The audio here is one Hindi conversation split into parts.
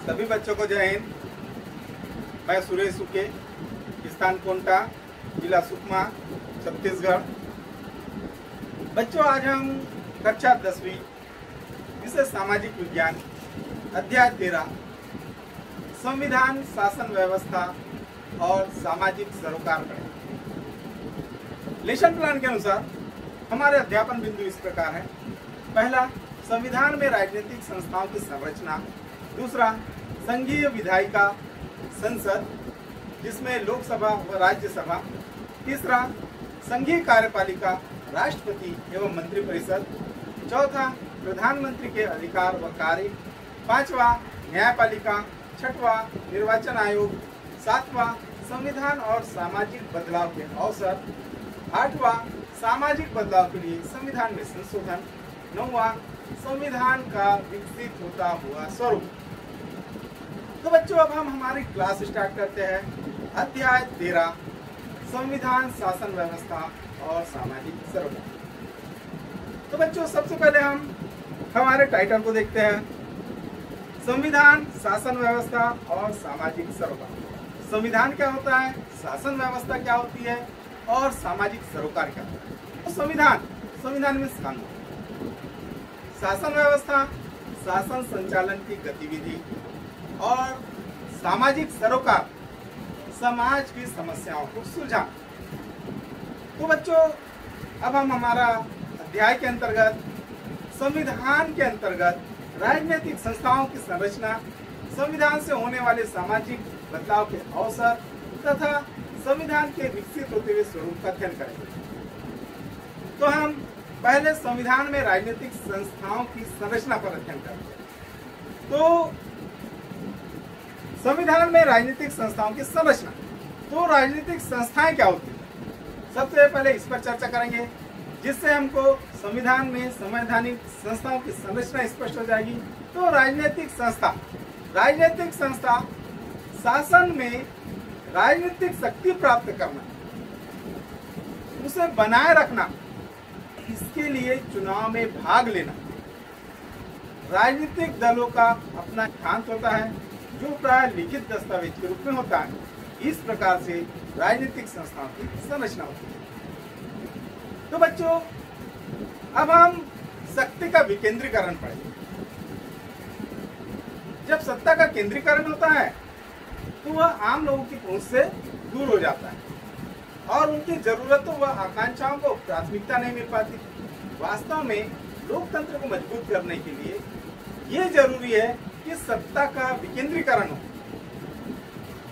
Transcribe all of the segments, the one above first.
सभी बच्चों को जय हिंद। मैं सुरेश सुके, स्थान कोंटा, जिला सुकमा, छत्तीसगढ़। बच्चों, आज हम कक्षा 10वीं विषय सामाजिक विज्ञान अध्याय 13 संविधान, शासन व्यवस्था और सामाजिक सरोकार पढ़ेंगे। लेसन प्लान के अनुसार हमारे अध्यापन बिंदु इस प्रकार है। पहला, संविधान में राजनीतिक संस्थाओं की संरचना। दूसरा, संघीय विधायिका संसद जिसमें लोकसभा व राज्यसभा। तीसरा, संघीय कार्यपालिका राष्ट्रपति एवं मंत्रिपरिषद। चौथा, प्रधानमंत्री के अधिकार व कार्य। पांचवा, न्यायपालिका। छठवां, निर्वाचन आयोग। सातवां, संविधान और सामाजिक बदलाव के अवसर। आठवां, सामाजिक बदलाव के लिए संविधान में संशोधन। नौवां, संविधान का विकसित होता हुआ स्वरूप। तो बच्चों, अब हम हमारी क्लास स्टार्ट करते हैं। अध्याय 13 संविधान, शासन व्यवस्था और सामाजिक सरोकार। तो बच्चों, सबसे पहले हम हमारे टाइटल को देखते हैं। संविधान, शासन व्यवस्था और सामाजिक सरोकार। संविधान क्या होता है, शासन व्यवस्था क्या होती है और सामाजिक सरोकार क्या होता है। तो संविधान में कानून। शासन व्यवस्था, शासन संचालन की गतिविधि और सामाजिक सरोकार, समाज की समस्याओं को सुलझाना। तो बच्चों, अब हम हमारा अध्याय के अंतर्गत संविधान के अंतर्गत राजनीतिक संस्थाओं की संरचना, संविधान से होने वाले सामाजिक बदलाव के अवसर तथा संविधान के विकसित होते हुए स्वरूप का अध्ययन करेंगे। तो हम पहले संविधान में राजनीतिक संस्थाओं की संरचना पर अध्ययन करेंगे। तो संविधान में राजनीतिक संस्थाओं की संरचना। तो राजनीतिक संस्थाएं क्या होती हैं, सबसे पहले इस पर चर्चा करेंगे, जिससे हमको संविधान में संवैधानिक संस्थाओं की संरचना स्पष्ट हो जाएगी। तो राजनीतिक संस्था शासन में राजनीतिक शक्ति प्राप्त करना, उसे बनाए रखना, इसके लिए चुनाव में भाग लेना। राजनीतिक दलों का अपना सिद्धांत होता है जो प्राय लिखित दस्तावेज के रूप में होता है। इस प्रकार से राजनीतिक संस्थाओं की संरचना होती है। तो बच्चों, अब हम शक्ति का विकेंद्रीकरण पढ़ेंगे। जब सत्ता का केंद्रीकरण होता है तो वह आम लोगों की पहुंच से दूर हो जाता है और उनकी जरूरतों व आकांक्षाओं को प्राथमिकता नहीं मिल पाती। वास्तव में लोकतंत्र को मजबूत करने के लिए ये जरूरी है कि सत्ता का विकेंद्रीकरण हो।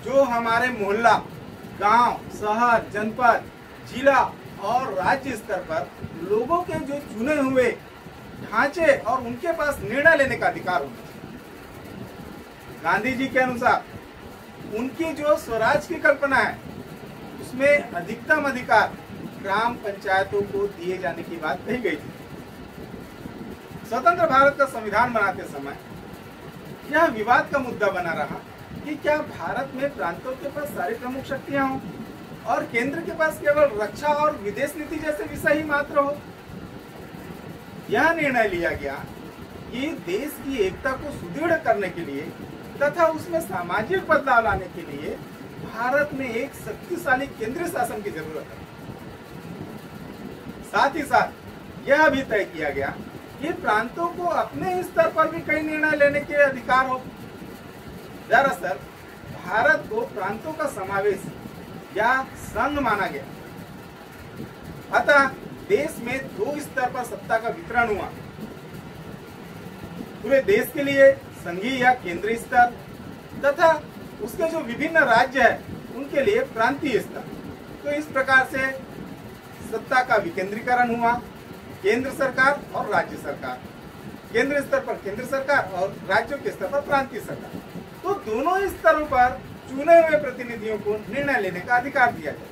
जो हमारे मोहल्ला, गांव, शहर, जनपद, जिला और राज्य स्तर पर लोगों के जो चुने हुए ढांचे और उनके पास निर्णय लेने का अधिकार होना चाहिए। गांधी जी के अनुसार उनकी जो स्वराज की कल्पना है उसमें अधिकतम अधिकार ग्राम पंचायतों को दिए जाने की बात कही गई थी। स्वतंत्र भारत का संविधान बनाते समय यह विवाद का मुद्दा बना रहा कि क्या भारत में प्रांतों के पास सारी प्रमुख शक्तियां हों और केंद्र के पास केवल रक्षा और विदेश नीति जैसे विषय ही मात्र हो। यह निर्णय लिया गया कि देश की एकता को सुदृढ़ करने के लिए तथा उसमें सामाजिक बदलाव लाने के लिए भारत में एक शक्तिशाली केंद्रीय शासन की जरूरत है। साथ ही साथ यह भी तय किया गया कि प्रांतों को अपने स्तर पर भी कई निर्णय लेने के अधिकार हो। दरअसल भारत को प्रांतों का समावेश या संघ माना गया, अतः देश में 2 स्तर पर सत्ता का वितरण हुआ। पूरे देश के लिए संघीय या केंद्रीय स्तर तथा उसके जो विभिन्न राज्य है उनके लिए प्रांतीय स्तर। तो इस प्रकार से सत्ता का विकेंद्रीकरण हुआ। केंद्र सरकार और राज्य सरकार, केंद्र स्तर पर केंद्र सरकार और राज्यों के स्तर पर प्रांतीय सरकार। तो दोनों स्तरों पर चुने हुए प्रतिनिधियों को निर्णय लेने का अधिकार दिया जाए।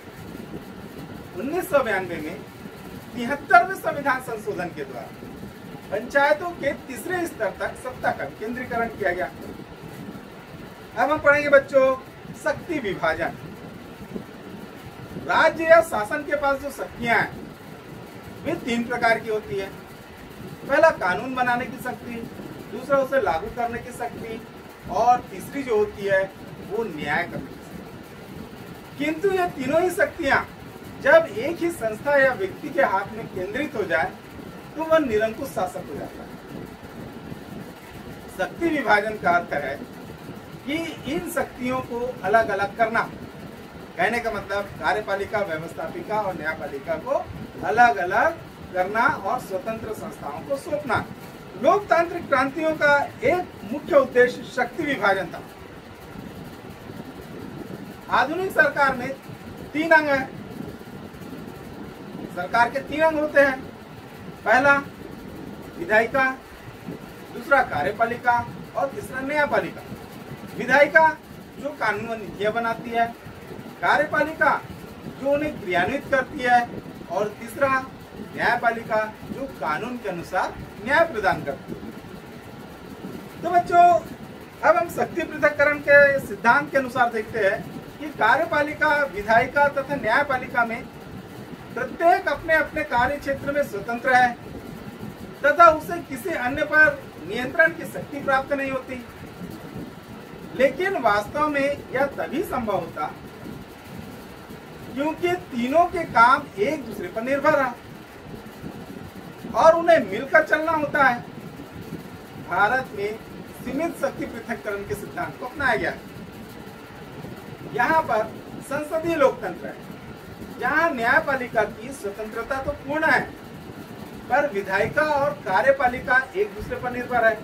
1992 में 73वें संविधान संशोधन के द्वारा पंचायतों के तीसरे स्तर तक सत्ता का केंद्रीकरण किया गया। अब हम पढ़ेंगे बच्चों शक्ति विभाजन। राज्य या शासन के पास जो शक्तियां हैं वे 3 प्रकार की होती है। पहला, कानून बनाने की शक्ति। दूसरा, उसे लागू करने की शक्ति। और तीसरी जो होती है वो न्याय करने की शक्ति। किंतु ये तीनों ही शक्तियां जब एक ही संस्था या व्यक्ति के हाथ में केंद्रित हो जाए तो वह निरंकुश शासक हो जाता है। शक्ति विभाजन का अर्थ है कि इन शक्तियों को अलग अलग करना। कहने का मतलब कार्यपालिका, व्यवस्थापिका और न्यायपालिका को अलग अलग करना और स्वतंत्र संस्थाओं को सौंपना। लोकतांत्रिक क्रांतियों का एक मुख्य उद्देश्य शक्ति विभाजन था। आधुनिक सरकार में 3 अंग हैं। सरकार के 3 अंग होते हैं। पहला विधायिका, दूसरा कार्यपालिका और तीसरा न्यायपालिका। विधायिका जो कानून व नीतियां बनाती है, कार्यपालिका जो उन्हें क्रियान्वित करती है और तीसरा न्यायपालिका जो कानून के अनुसार न्याय प्रदान करती है। तो बच्चों, अब हम शक्ति पृथक्करण के सिद्धांत के अनुसार देखते हैं कि कार्यपालिका, विधायिका तथा न्यायपालिका में प्रत्येक अपने अपने कार्य क्षेत्र में स्वतंत्र है तथा उसे किसी अन्य पर नियंत्रण की शक्ति प्राप्त नहीं होती। लेकिन वास्तव में यह तभी संभव होता क्योंकि तीनों के काम एक दूसरे पर निर्भर है और उन्हें मिलकर चलना होता है। भारत में सीमित शक्ति पृथक्करण के सिद्धांत को अपनाया गया है। यहाँ पर संसदीय लोकतंत्र है, जहाँ न्यायपालिका की स्वतंत्रता तो पूर्ण है, पर विधायिका और कार्यपालिका एक दूसरे पर निर्भर है।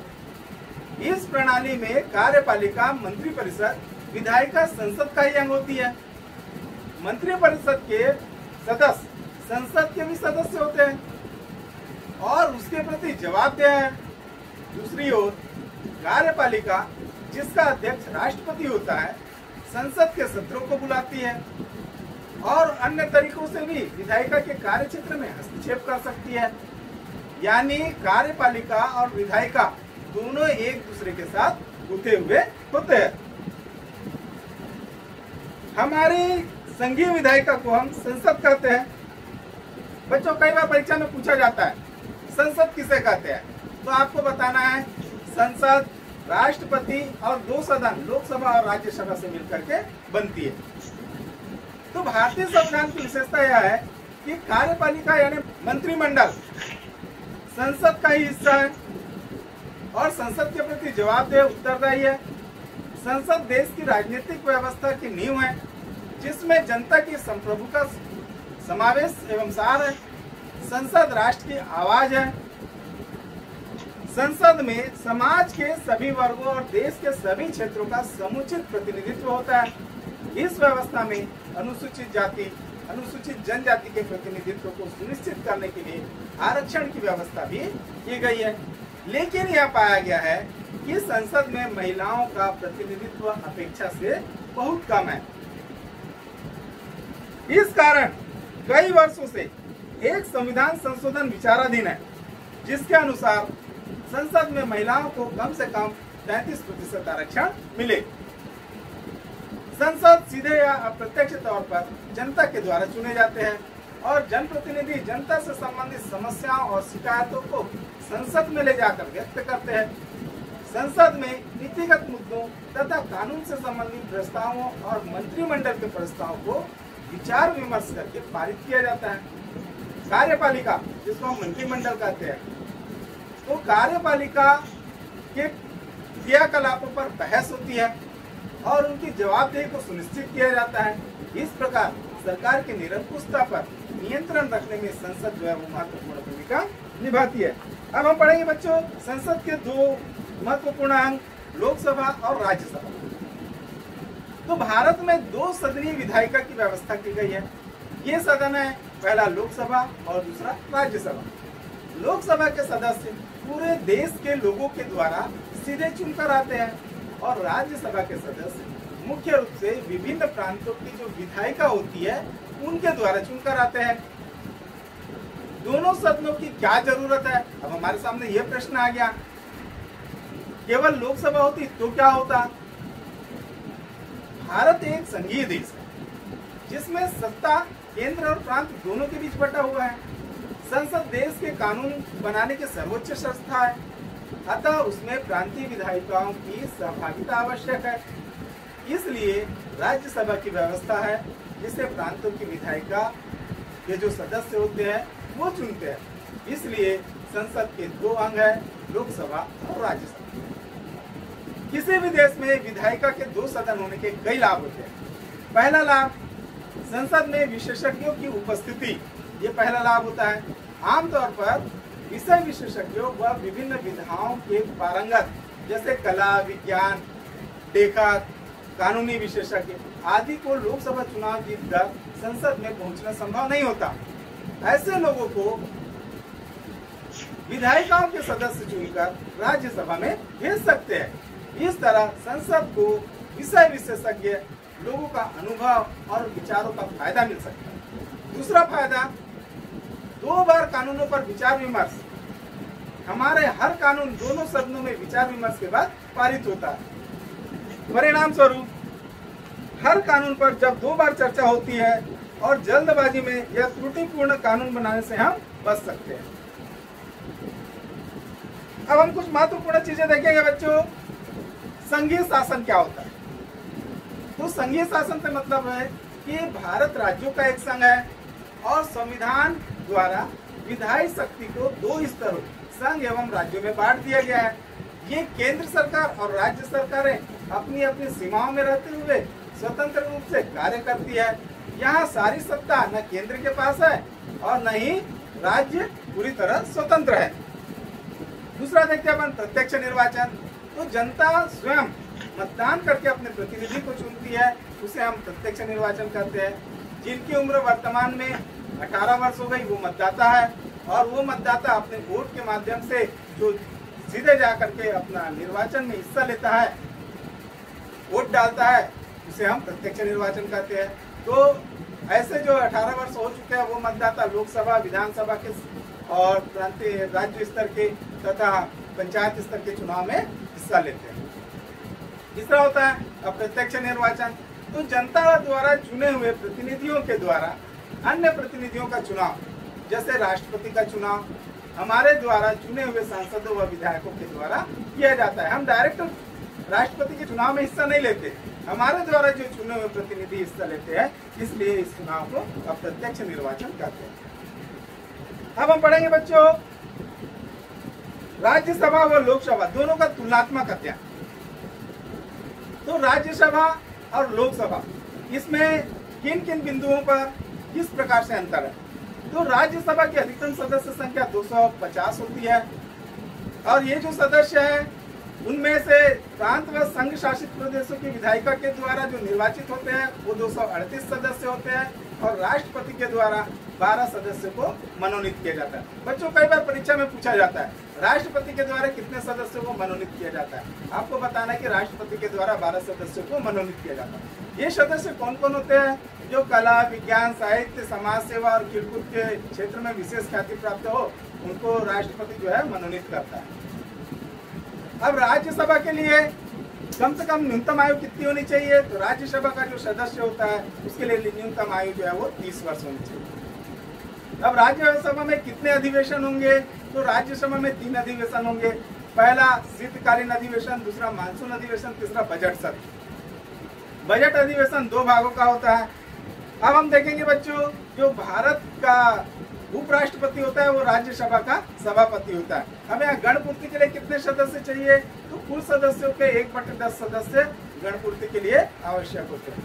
इस प्रणाली में कार्यपालिका मंत्रिपरिषद, विधायिका संसद का ही अंग होती है। मंत्रिपरिषद के सदस्य संसद के भी सदस्य होते हैं और उसके प्रति जवाबदेह है। दूसरी ओर कार्यपालिका, जिसका अध्यक्ष राष्ट्रपति होता है, संसद के सत्रों को बुलाती है और अन्य तरीकों से भी विधायिका के कार्य क्षेत्र में हस्तक्षेप कर सकती है। यानी कार्यपालिका और विधायिका दोनों एक दूसरे के साथ गुथे हुए होते हैं। हमारी संघीय विधायिका को हम संसद कहते हैं। बच्चों, कई बार परीक्षा में पूछा जाता है संसद किसे कहते हैं, तो आपको बताना है संसद राष्ट्रपति और 2 सदन, लोकसभा और राज्यसभा से मिलकर के बनती है। तो भारतीय संविधान की विशेषता यह है कि कार्यपालिका यानी मंत्रिमंडल संसद का ही हिस्सा है और संसद के प्रति जवाबदेह, उत्तरदायी है। संसद देश की राजनीतिक व्यवस्था की नींव है, जिसमें जनता की संप्रभु का समावेश एवं सार है। संसद राष्ट्र की आवाज है। संसद में समाज के सभी वर्गों और देश के सभी क्षेत्रों का समुचित प्रतिनिधित्व होता है। इस व्यवस्था में अनुसूचित जाति, अनुसूचित जनजाति के प्रतिनिधित्व को सुनिश्चित करने के लिए आरक्षण की व्यवस्था भी की गई है। लेकिन यह पाया गया है कि संसद में महिलाओं का प्रतिनिधित्व अपेक्षा से बहुत कम है। इस कारण कई वर्षों से एक संविधान संशोधन विचाराधीन है, जिसके अनुसार संसद में महिलाओं को कम से कम 33% आरक्षण मिले। संसद सीधे या अप्रत्यक्ष तौर पर जनता के द्वारा चुने जाते हैं और जनप्रतिनिधि जनता से संबंधित समस्याओं और शिकायतों को संसद में ले जाकर व्यक्त करते हैं। संसद में नीतिगत मुद्दों तथा कानून से संबंधित प्रस्तावों और मंत्रिमंडल के प्रस्तावों को विचार विमर्श करके पारित किया जाता है। कार्यपालिका, जिसको हम मंत्रिमंडल कहते हैं, तो कार्यपालिका के क्रियाकलापों पर बहस होती है और उनकी जवाबदेही को सुनिश्चित किया जाता है। इस प्रकार सरकार की निरंकुशता पर नियंत्रण रखने में संसद जो है वो महत्वपूर्ण भूमिका निभाती है। अब हम पढ़ेंगे बच्चों संसद के 2 महत्वपूर्ण अंग, लोकसभा और राज्यसभा। तो भारत में 2 सदनीय विधायिका की व्यवस्था की गई है। ये सदन है, पहला लोकसभा और दूसरा राज्यसभा। लोकसभा के सदस्य पूरे देश के लोगों के द्वारा सीधे चुनकर आते हैं और राज्यसभा के सदस्य मुख्य रूप से विभिन्न प्रांतों की जो विधायिका होती है उनके द्वारा चुनकर आते हैं। दोनों सदनों की क्या जरूरत है? अब हमारे सामने यह प्रश्न आ गया, केवल लोकसभा होती तो क्या होता? भारत एक संघीय देश है जिसमें सत्ता केंद्र और प्रांत दोनों के बीच बटा हुआ है। संसद देश के कानून बनाने की सर्वोच्च संस्था है अतः उसमें प्रांतीय विधायिकाओं की सहभागिता आवश्यक है। इसलिए राज्यसभा की व्यवस्था है जिसे प्रांतों की विधायिका के जो सदस्य होते हैं वो चुनते हैं। इसलिए संसद के दो अंग है, लोकसभा और राज्यसभा। किसी भी देश में विधायिका के दो सदन होने के कई लाभ होते हैं। पहला लाभ, संसद में विशेषज्ञों की उपस्थिति, ये पहला लाभ होता है। आमतौर पर विषय विशेषज्ञों व विभिन्न विधाओं के पारंगत जैसे कला, विज्ञान, लेखक, कानूनी विशेषज्ञ आदि को लोकसभा चुनाव जीतकर संसद में पहुंचना संभव नहीं होता। ऐसे लोगों को विधायिकाओं के सदस्य चुनकर राज्यसभा में भेज सकते हैं। इस तरह संसद को विषय विशेषज्ञ लोगों का अनुभव और विचारों का फायदा मिल सकता है। दूसरा फायदा, 2 बार कानूनों पर विचार विमर्श। हमारे हर कानून दोनों सदनों में विचार विमर्श के बाद पारित होता है। परिणाम स्वरूप हर कानून पर जब 2 बार चर्चा होती है और जल्दबाजी में यह त्रुटिपूर्ण कानून बनाने से हम बच सकते हैं। अब हम कुछ महत्वपूर्ण चीजें देखेंगे बच्चों। संघीय शासन क्या होता है? तो संघीय शासन का मतलब है कि भारत राज्यों का एक संघ है और संविधान द्वारा विधायी शक्ति को 2 स्तरों, संघ एवं राज्यों में बांट दिया गया है। ये केंद्र सरकार और राज्य सरकारें अपनी अपनी सीमाओं में रहते हुए स्वतंत्र रूप से कार्य करती है। यहाँ सारी सत्ता न केंद्र के पास है और न ही राज्य पूरी तरह स्वतंत्र है। दूसरा देखते हैं अपन प्रत्यक्ष निर्वाचन। तो जनता स्वयं मतदान करके अपने प्रतिनिधि को चुनती है, उसे हम प्रत्यक्ष निर्वाचन कहते हैं। जिनकी उम्र वर्तमान में 18 वर्ष हो गई वो मतदाता है और वो मतदाता अपने वोट के माध्यम से जो सीधे जा करके अपना निर्वाचन में हिस्सा लेता है, वोट डालता है, उसे हम प्रत्यक्ष निर्वाचन कहते हैं। तो ऐसे जो 18 वर्ष हो चुके हैं वो मतदाता लोकसभा, विधानसभा के और प्रांतीय राज्य स्तर के तथा पंचायत स्तर के चुनाव में हिस्सा लेते हैं। तीसरा होता है अप्रत्यक्ष निर्वाचन। तो जनता द्वारा चुने हुए प्रतिनिधियों के द्वारा अन्य प्रतिनिधियों का चुनाव, जैसे राष्ट्रपति का चुनाव हमारे द्वारा चुने हुए सांसदों व विधायकों के द्वारा किया जाता है। हम डायरेक्ट राष्ट्रपति के चुनाव में हिस्सा नहीं लेते, हमारे द्वारा जो चुने हुए प्रतिनिधि हिस्सा लेते हैं, इसलिए इस चुनाव को अप्रत्यक्ष निर्वाचन कहते हैं। अब हम पढ़ेंगे बच्चों राज्यसभा व लोकसभा दोनों का तुलनात्मक अध्ययन। तो राज्यसभा और लोकसभा, इसमें किन किन बिंदुओं पर किस प्रकार से अंतर है? तो राज्यसभा की अधिकतम सदस्य संख्या 250 होती है और ये जो सदस्य है उनमें से प्रांत व संघ शासित प्रदेशों की विधायिका के द्वारा जो निर्वाचित होते हैं वो 238 सदस्य होते हैं और राष्ट्रपति के द्वारा 12 सदस्यों को मनोनीत किया जाता है। बच्चों कई बार परीक्षा में पूछा जाता है राष्ट्रपति के द्वारा कितने सदस्यों को मनोनीत किया जाता है। आपको बताना है कि राष्ट्रपति के द्वारा 12 सदस्यों को मनोनीत किया जाता है। ये सदस्य कौन कौन होते हैं? जो कला, विज्ञान, साहित्य, समाज सेवा और खेलकूद के क्षेत्र में विशेष ख्याति प्राप्त हो, उनको राष्ट्रपति जो है मनोनीत करता है। अब राज्यसभा के लिए कम से कम न्यूनतम आयु कितनी होनी चाहिए? तो राज्यसभा का जो सदस्य होता है उसके लिए न्यूनतम आयु जो है वो 30 वर्ष होनी चाहिए। अब राज्यसभा में कितने अधिवेशन होंगे? तो राज्यसभा में 3 अधिवेशन होंगे। पहला शीतकालीन अधिवेशन, दूसरा मानसून अधिवेशन, तीसरा बजट सत्र। बजट अधिवेशन 2 भागों का होता है। अब हम देखेंगे बच्चों, जो भारत का उपराष्ट्रपति होता है वो राज्यसभा का सभापति होता है। हमें यहाँ गणपूर्ति के लिए कितने सदस्य चाहिए? तो कुल सदस्यों के 1/10 सदस्य गणपूर्ति के लिए आवश्यक होते हैं।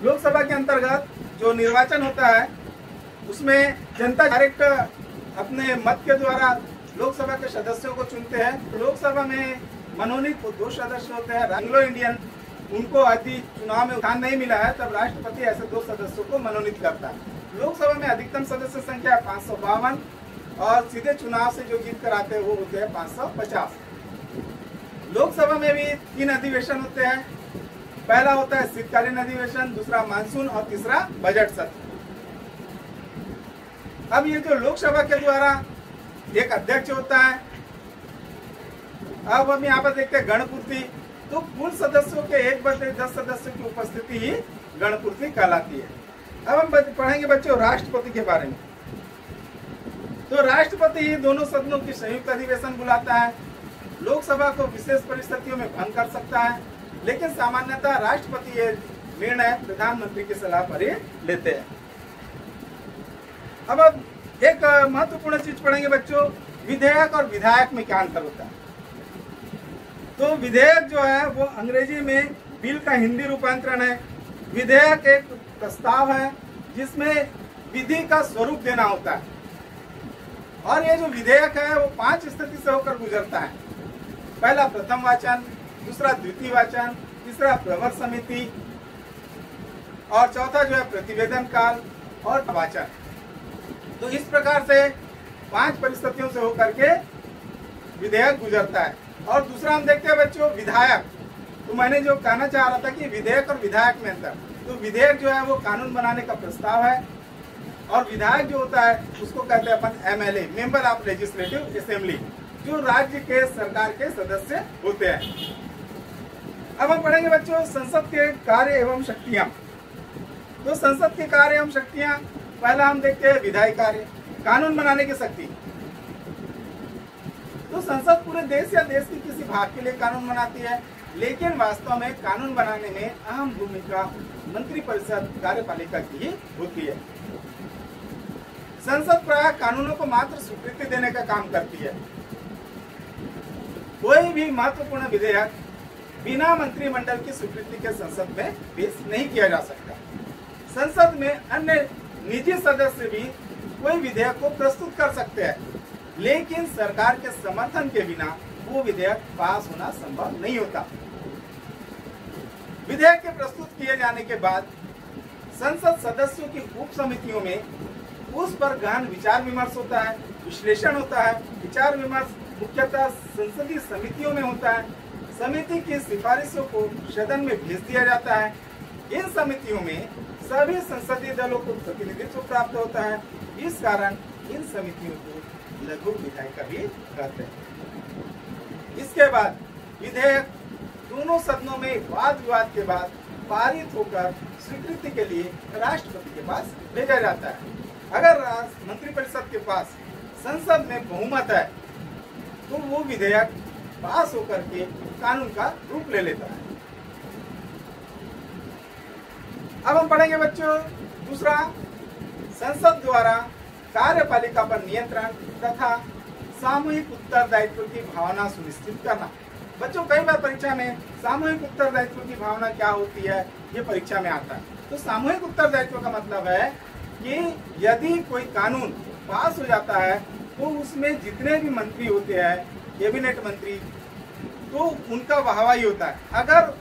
लोकसभा के अंतर्गत जो निर्वाचन होता है उसमें जनता डायरेक्ट अपने मत के द्वारा लोकसभा के सदस्यों को चुनते हैं। लोकसभा में मनोनीत 2 सदस्य होते हैं। एंग्लो इंडियन, उनको यदि चुनाव में स्थान नहीं मिला है तब राष्ट्रपति ऐसे 2 सदस्यों को मनोनीत करता है। लोकसभा में अधिकतम सदस्य संख्या 552 और सीधे चुनाव से जो जीत कर आते हैं वो होते हैं 550। लोकसभा में भी 3 अधिवेशन होते हैं। पहला होता है शीतकालीन अधिवेशन, दूसरा मानसून और तीसरा बजट सत्र। अब ये जो लोकसभा के द्वारा एक अध्यक्ष होता है। अब हम यहाँ पर देखते हैं गणपूर्ति। तो कुल सदस्यों के 1/10 सदस्यों की उपस्थिति ही गणपूर्ति कहलाती है। अब हम पढ़ेंगे बच्चों राष्ट्रपति के बारे में। तो राष्ट्रपति ही दोनों सदनों की संयुक्त अधिवेशन बुलाता है। लोकसभा को विशेष परिस्थितियों में भंग कर सकता है, लेकिन सामान्यतः राष्ट्रपति ये निर्णय प्रधानमंत्री की सलाह पर ही लेते हैं। अब एक महत्वपूर्ण चीज पढ़ेंगे बच्चों, विधेयक और विधायक में क्या अंतर होता है। तो विधेयक जो है वो अंग्रेजी में बिल का हिंदी रूपांतरण है। विधेयक एक प्रस्ताव है जिसमें विधि का स्वरूप देना होता है, और ये जो विधेयक है वो 5 स्थिति से होकर गुजरता है। पहला प्रथम वाचन, दूसरा द्वितीय वाचन, तीसरा प्रवर समिति, और चौथा जो है प्रतिवेदन काल और वाचन। तो इस प्रकार से 5 परिस्थितियों से होकर के विधेयक गुजरता है। और दूसरा हम देखते हैं बच्चों विधायक। तो मैंने जो कहना चाह रहा था कि विधेयक और विधायक में अंतर, तो विधेयक जो है वो कानून बनाने का प्रस्ताव है, और विधायक जो होता है उसको कहते हैं अपन MLA, member of legislative assembly, जो राज्य के सरकार के सदस्य होते हैं। अब हम पढ़ेंगे बच्चों संसद के कार्य एवं शक्तियां। तो संसद के कार्य एवं शक्तियां, पहला हम देखते हैं विधायी कार्य, कानून बनाने की शक्ति। तो संसद पूरे देश या देश की किसी भाग के लिए कानून बनाती है, लेकिन वास्तव में कानून बनाने में अहम भूमिका मंत्रिपरिषद कार्यपालिका की ही होती है। संसद प्रायः कानूनों को मात्र स्वीकृति देने का काम करती है। कोई भी महत्वपूर्ण विधेयक बिना मंत्रिमंडल की स्वीकृति के संसद में पेश नहीं किया जा सकता। संसद में अन्य निजी सदस्य भी कोई विधेयक को प्रस्तुत कर सकते हैं, लेकिन सरकार के समर्थन के बिना वो विधेयक पास होना संभव नहीं होता। विधेयक के प्रस्तुत किए जाने के बाद संसद सदस्यों की उप समितियों में उस पर गहन विचार विमर्श होता है, विश्लेषण होता है। विचार विमर्श मुख्यतः संसदीय समितियों में होता है। समिति की सिफारिशों को सदन में भेज दिया जाता है। इन समितियों में सभी संसदीय दलों को प्रतिनिधित्व प्राप्त होता है। इस कारण इन समितियों को लघु विधायिका भी कहते हैं। इसके बाद विधेयक दोनों सदनों में वाद विवाद के बाद पारित होकर स्वीकृति के लिए राष्ट्रपति के पास भेजा जाता है। अगर मंत्रिपरिषद के पास संसद में बहुमत है तो वो विधेयक पास होकर के कानून का रूप ले लेता है। अब हम पढ़ेंगे बच्चों दूसरा, संसद द्वारा कार्यपालिका पर नियंत्रण तथा सामूहिक उत्तरदायित्व की भावना सुनिश्चित करना। बच्चों कई बार परीक्षा में सामूहिक उत्तरदायित्व की भावना क्या होती है ये परीक्षा में आता है। तो सामूहिक उत्तरदायित्व का मतलब है कि यदि कोई कानून पास हो जाता है तो उसमें जितने भी मंत्री होते हैं, कैबिनेट मंत्री, तो उनका वाहवाही होता है। अगर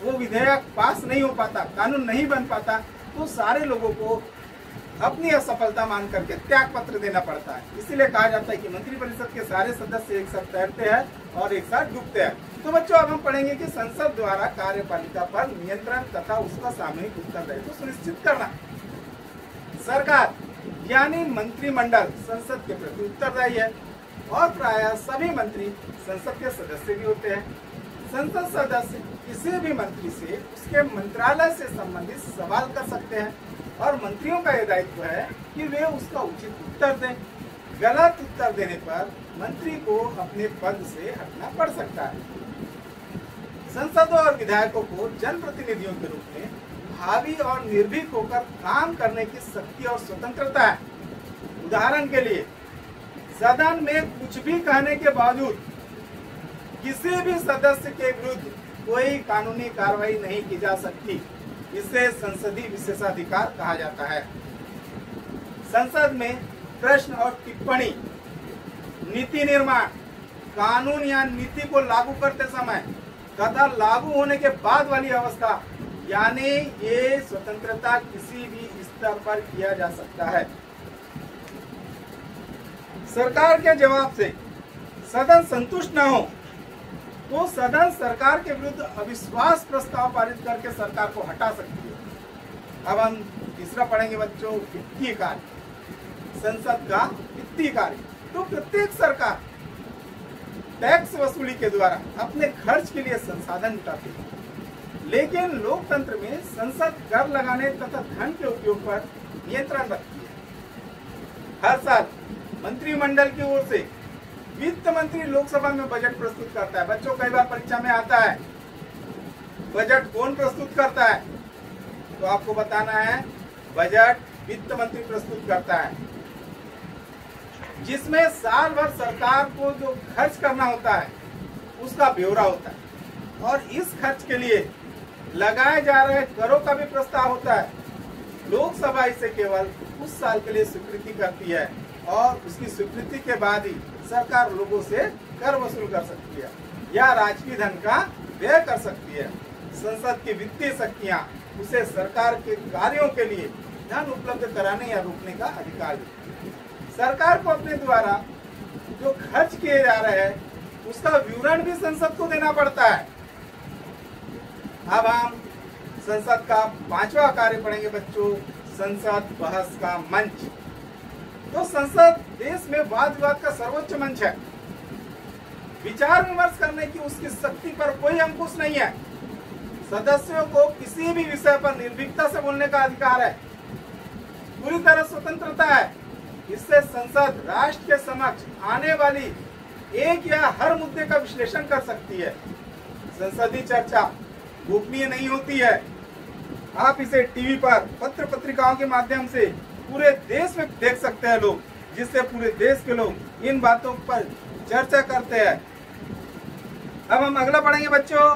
वो विधेयक पास नहीं हो पाता, कानून नहीं बन पाता, तो सारे लोगों को अपनी असफलता मान करके त्याग पत्र देना पड़ता है। इसीलिए कहा जाता है कि मंत्रिपरिषद के सारे सदस्य एक साथ तैरते हैं और एक साथ डूबते हैं। तो बच्चों अब हम पढ़ेंगे कि संसद द्वारा कार्यपालिका पर नियंत्रण तथा उसका सामूहिक उत्तरदायित्व सुनिश्चित करना। सरकार यानी मंत्रिमंडल संसद के प्रति उत्तरदायी है, और प्रायः सभी मंत्री संसद के सदस्य भी होते हैं। संसद सदस्य किसी भी मंत्री से उसके मंत्रालय से संबंधित सवाल कर सकते हैं, और मंत्रियों का यह दायित्व है कि वे उसका उचित उत्तर दें। गलत उत्तर देने पर मंत्री को अपने पद से हटना पड़ सकता है। संसदों और विधायकों को जनप्रतिनिधियों के रूप में भावी और निर्भीक होकर काम करने की शक्ति और स्वतंत्रता है। उदाहरण के लिए सदन में कुछ भी कहने के बावजूद किसी भी सदस्य के विरुद्ध कोई कानूनी कार्रवाई नहीं की जा सकती। इसे संसदीय विशेषाधिकार कहा जाता है। संसद में प्रश्न और टिप्पणी, नीति निर्माण, कानून या नीति को लागू करते समय तथा लागू होने के बाद वाली अवस्था, यानी ये स्वतंत्रता किसी भी स्तर पर किया जा सकता है। सरकार के जवाब से सदन संतुष्ट न हो तो सदन सरकार के विरुद्ध अविश्वास प्रस्ताव पारित करके सरकार को हटा सकती है। अब हम तीसरा पढ़ेंगे बच्चों, वित्तीय कार्य। संसद का वित्तीय कार्य, तो प्रत्येक सरकार टैक्स वसूली के द्वारा अपने खर्च के लिए संसाधन जुटाती है, लेकिन लोकतंत्र में संसद कर लगाने तथा धन के उपयोग पर नियंत्रण रखती है। हर साल मंत्रिमंडल की ओर से वित्त मंत्री लोकसभा में बजट प्रस्तुत करता है। बच्चों कई बार परीक्षा में आता है बजट कौन प्रस्तुत करता है, तो आपको बताना है बजट वित्त मंत्री प्रस्तुत करता है, जिसमें साल भर सरकार को जो खर्च करना होता है उसका ब्यौरा होता है और इस खर्च के लिए लगाए जा रहे करों का भी प्रस्ताव होता है। लोकसभा इसे केवल उस साल के लिए स्वीकृति करती है और उसकी स्वीकृति के बाद ही सरकार लोगों से कर वसूल कर सकती है या राजकीय धन का व्यय कर सकती है। संसद की वित्तीय शक्तियां उसे सरकार के कार्यों के लिए धन उपलब्ध कराने या रोकने का अधिकार देती है। सरकार को अपने द्वारा जो खर्च किए जा रहे हैं उसका विवरण भी संसद को देना पड़ता है। अब हम संसद का 5वां कार्य पढ़ेंगे बच्चों, संसद बहस का मंच। तो संसद देश में वाद विवाद का सर्वोच्च मंच है। विचार विमर्श करने की उसकी शक्ति पर कोई अंकुश नहीं है। सदस्यों को किसी भी विषय पर निर्भीकता से बोलने का अधिकार है, पूरी तरह स्वतंत्रता है। इससे संसद राष्ट्र के समक्ष आने वाली एक या हर मुद्दे का विश्लेषण कर सकती है। संसदीय चर्चा गोपनीय नहीं होती है। आप इसे टीवी पर पत्र पत्रिकाओं के माध्यम से पूरे देश में देख सकते हैं लोग, जिससे पूरे देश के लोग इन बातों पर चर्चा करते हैं। अब हम अगला पढ़ेंगे बच्चों,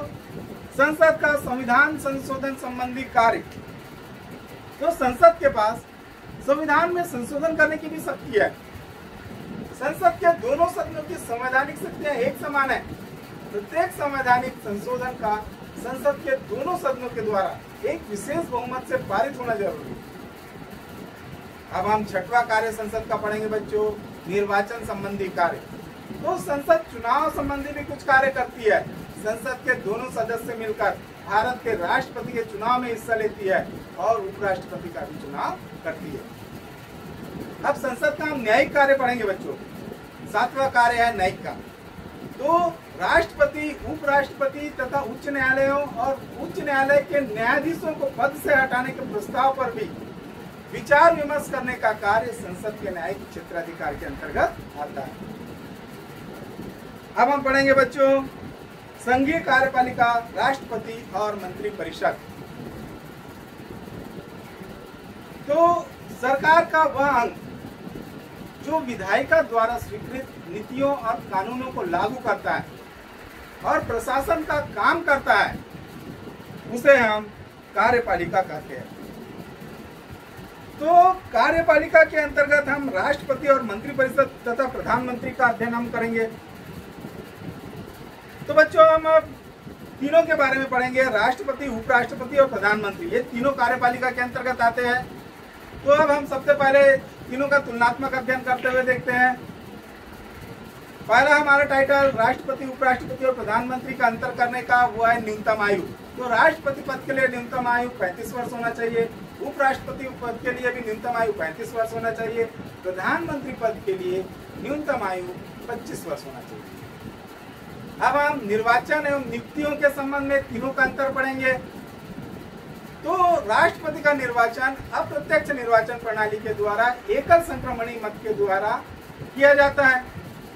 संसद का संविधान संशोधन संबंधी कार्य। तो संसद के पास संविधान में संशोधन करने की भी शक्ति है। संसद के दोनों सदनों की संवैधानिक शक्तियां एक समान है। प्रत्येक संवैधानिक संशोधन का संसद के दोनों सदनों के द्वारा एक विशेष बहुमत से पारित होना जरूरी है। अब हम 6वां कार्य संसद का पढ़ेंगे बच्चों, निर्वाचन संबंधी कार्य। तो संसद चुनाव संबंधी भी कुछ कार्य करती है। संसद के दोनों सदस्य मिलकर भारत के राष्ट्रपति के चुनाव में हिस्सा लेती है और उपराष्ट्रपति का भी चुनाव करती है। अब संसद का हम न्यायिक कार्य पढ़ेंगे बच्चों। 7वां कार्य है न्यायिक का। तो राष्ट्रपति, उपराष्ट्रपति तथा उच्च न्यायालयों और उच्च न्यायालय के न्यायाधीशों को पद से हटाने के प्रस्ताव पर भी विचार विमर्श करने का कार्य संसद के न्यायिक क्षेत्राधिकार के अंतर्गत आता है। अब हम पढ़ेंगे बच्चों संघीय कार्यपालिका, राष्ट्रपति और मंत्री परिषद। तो सरकार का वह अंग जो विधायिका द्वारा स्वीकृत नीतियों और कानूनों को लागू करता है और प्रशासन का काम करता है, उसे हम कार्यपालिका कहते हैं। तो कार्यपालिका के अंतर्गत हम राष्ट्रपति और मंत्रिपरिषद तथा प्रधानमंत्री का अध्ययन हम करेंगे। तो बच्चों हम अब तीनों के बारे में पढ़ेंगे, राष्ट्रपति, उपराष्ट्रपति और प्रधानमंत्री। ये तीनों कार्यपालिका के अंतर्गत आते हैं। तो अब हम सबसे पहले तीनों का तुलनात्मक अध्ययन करते हुए देखते हैं। पहला हमारा टाइटल राष्ट्रपति, उपराष्ट्रपति और प्रधानमंत्री का अंतर करने का वो है न्यूनतम आयु। तो राष्ट्रपति पद के लिए न्यूनतम आयु 35 वर्ष होना चाहिए, उपराष्ट्रपति पद के लिए भी न्यूनतम आयु 35 वर्ष होना चाहिए, प्रधानमंत्री पद के लिए न्यूनतम आयु 25 वर्ष होना चाहिए। अब हम निर्वाचन एवं नियुक्तियों के संबंध में तीनों का अंतर पढ़ेंगे। तो राष्ट्रपति का निर्वाचन अप्रत्यक्ष निर्वाचन प्रणाली के द्वारा एकल संक्रमणीय मत के द्वारा किया जाता है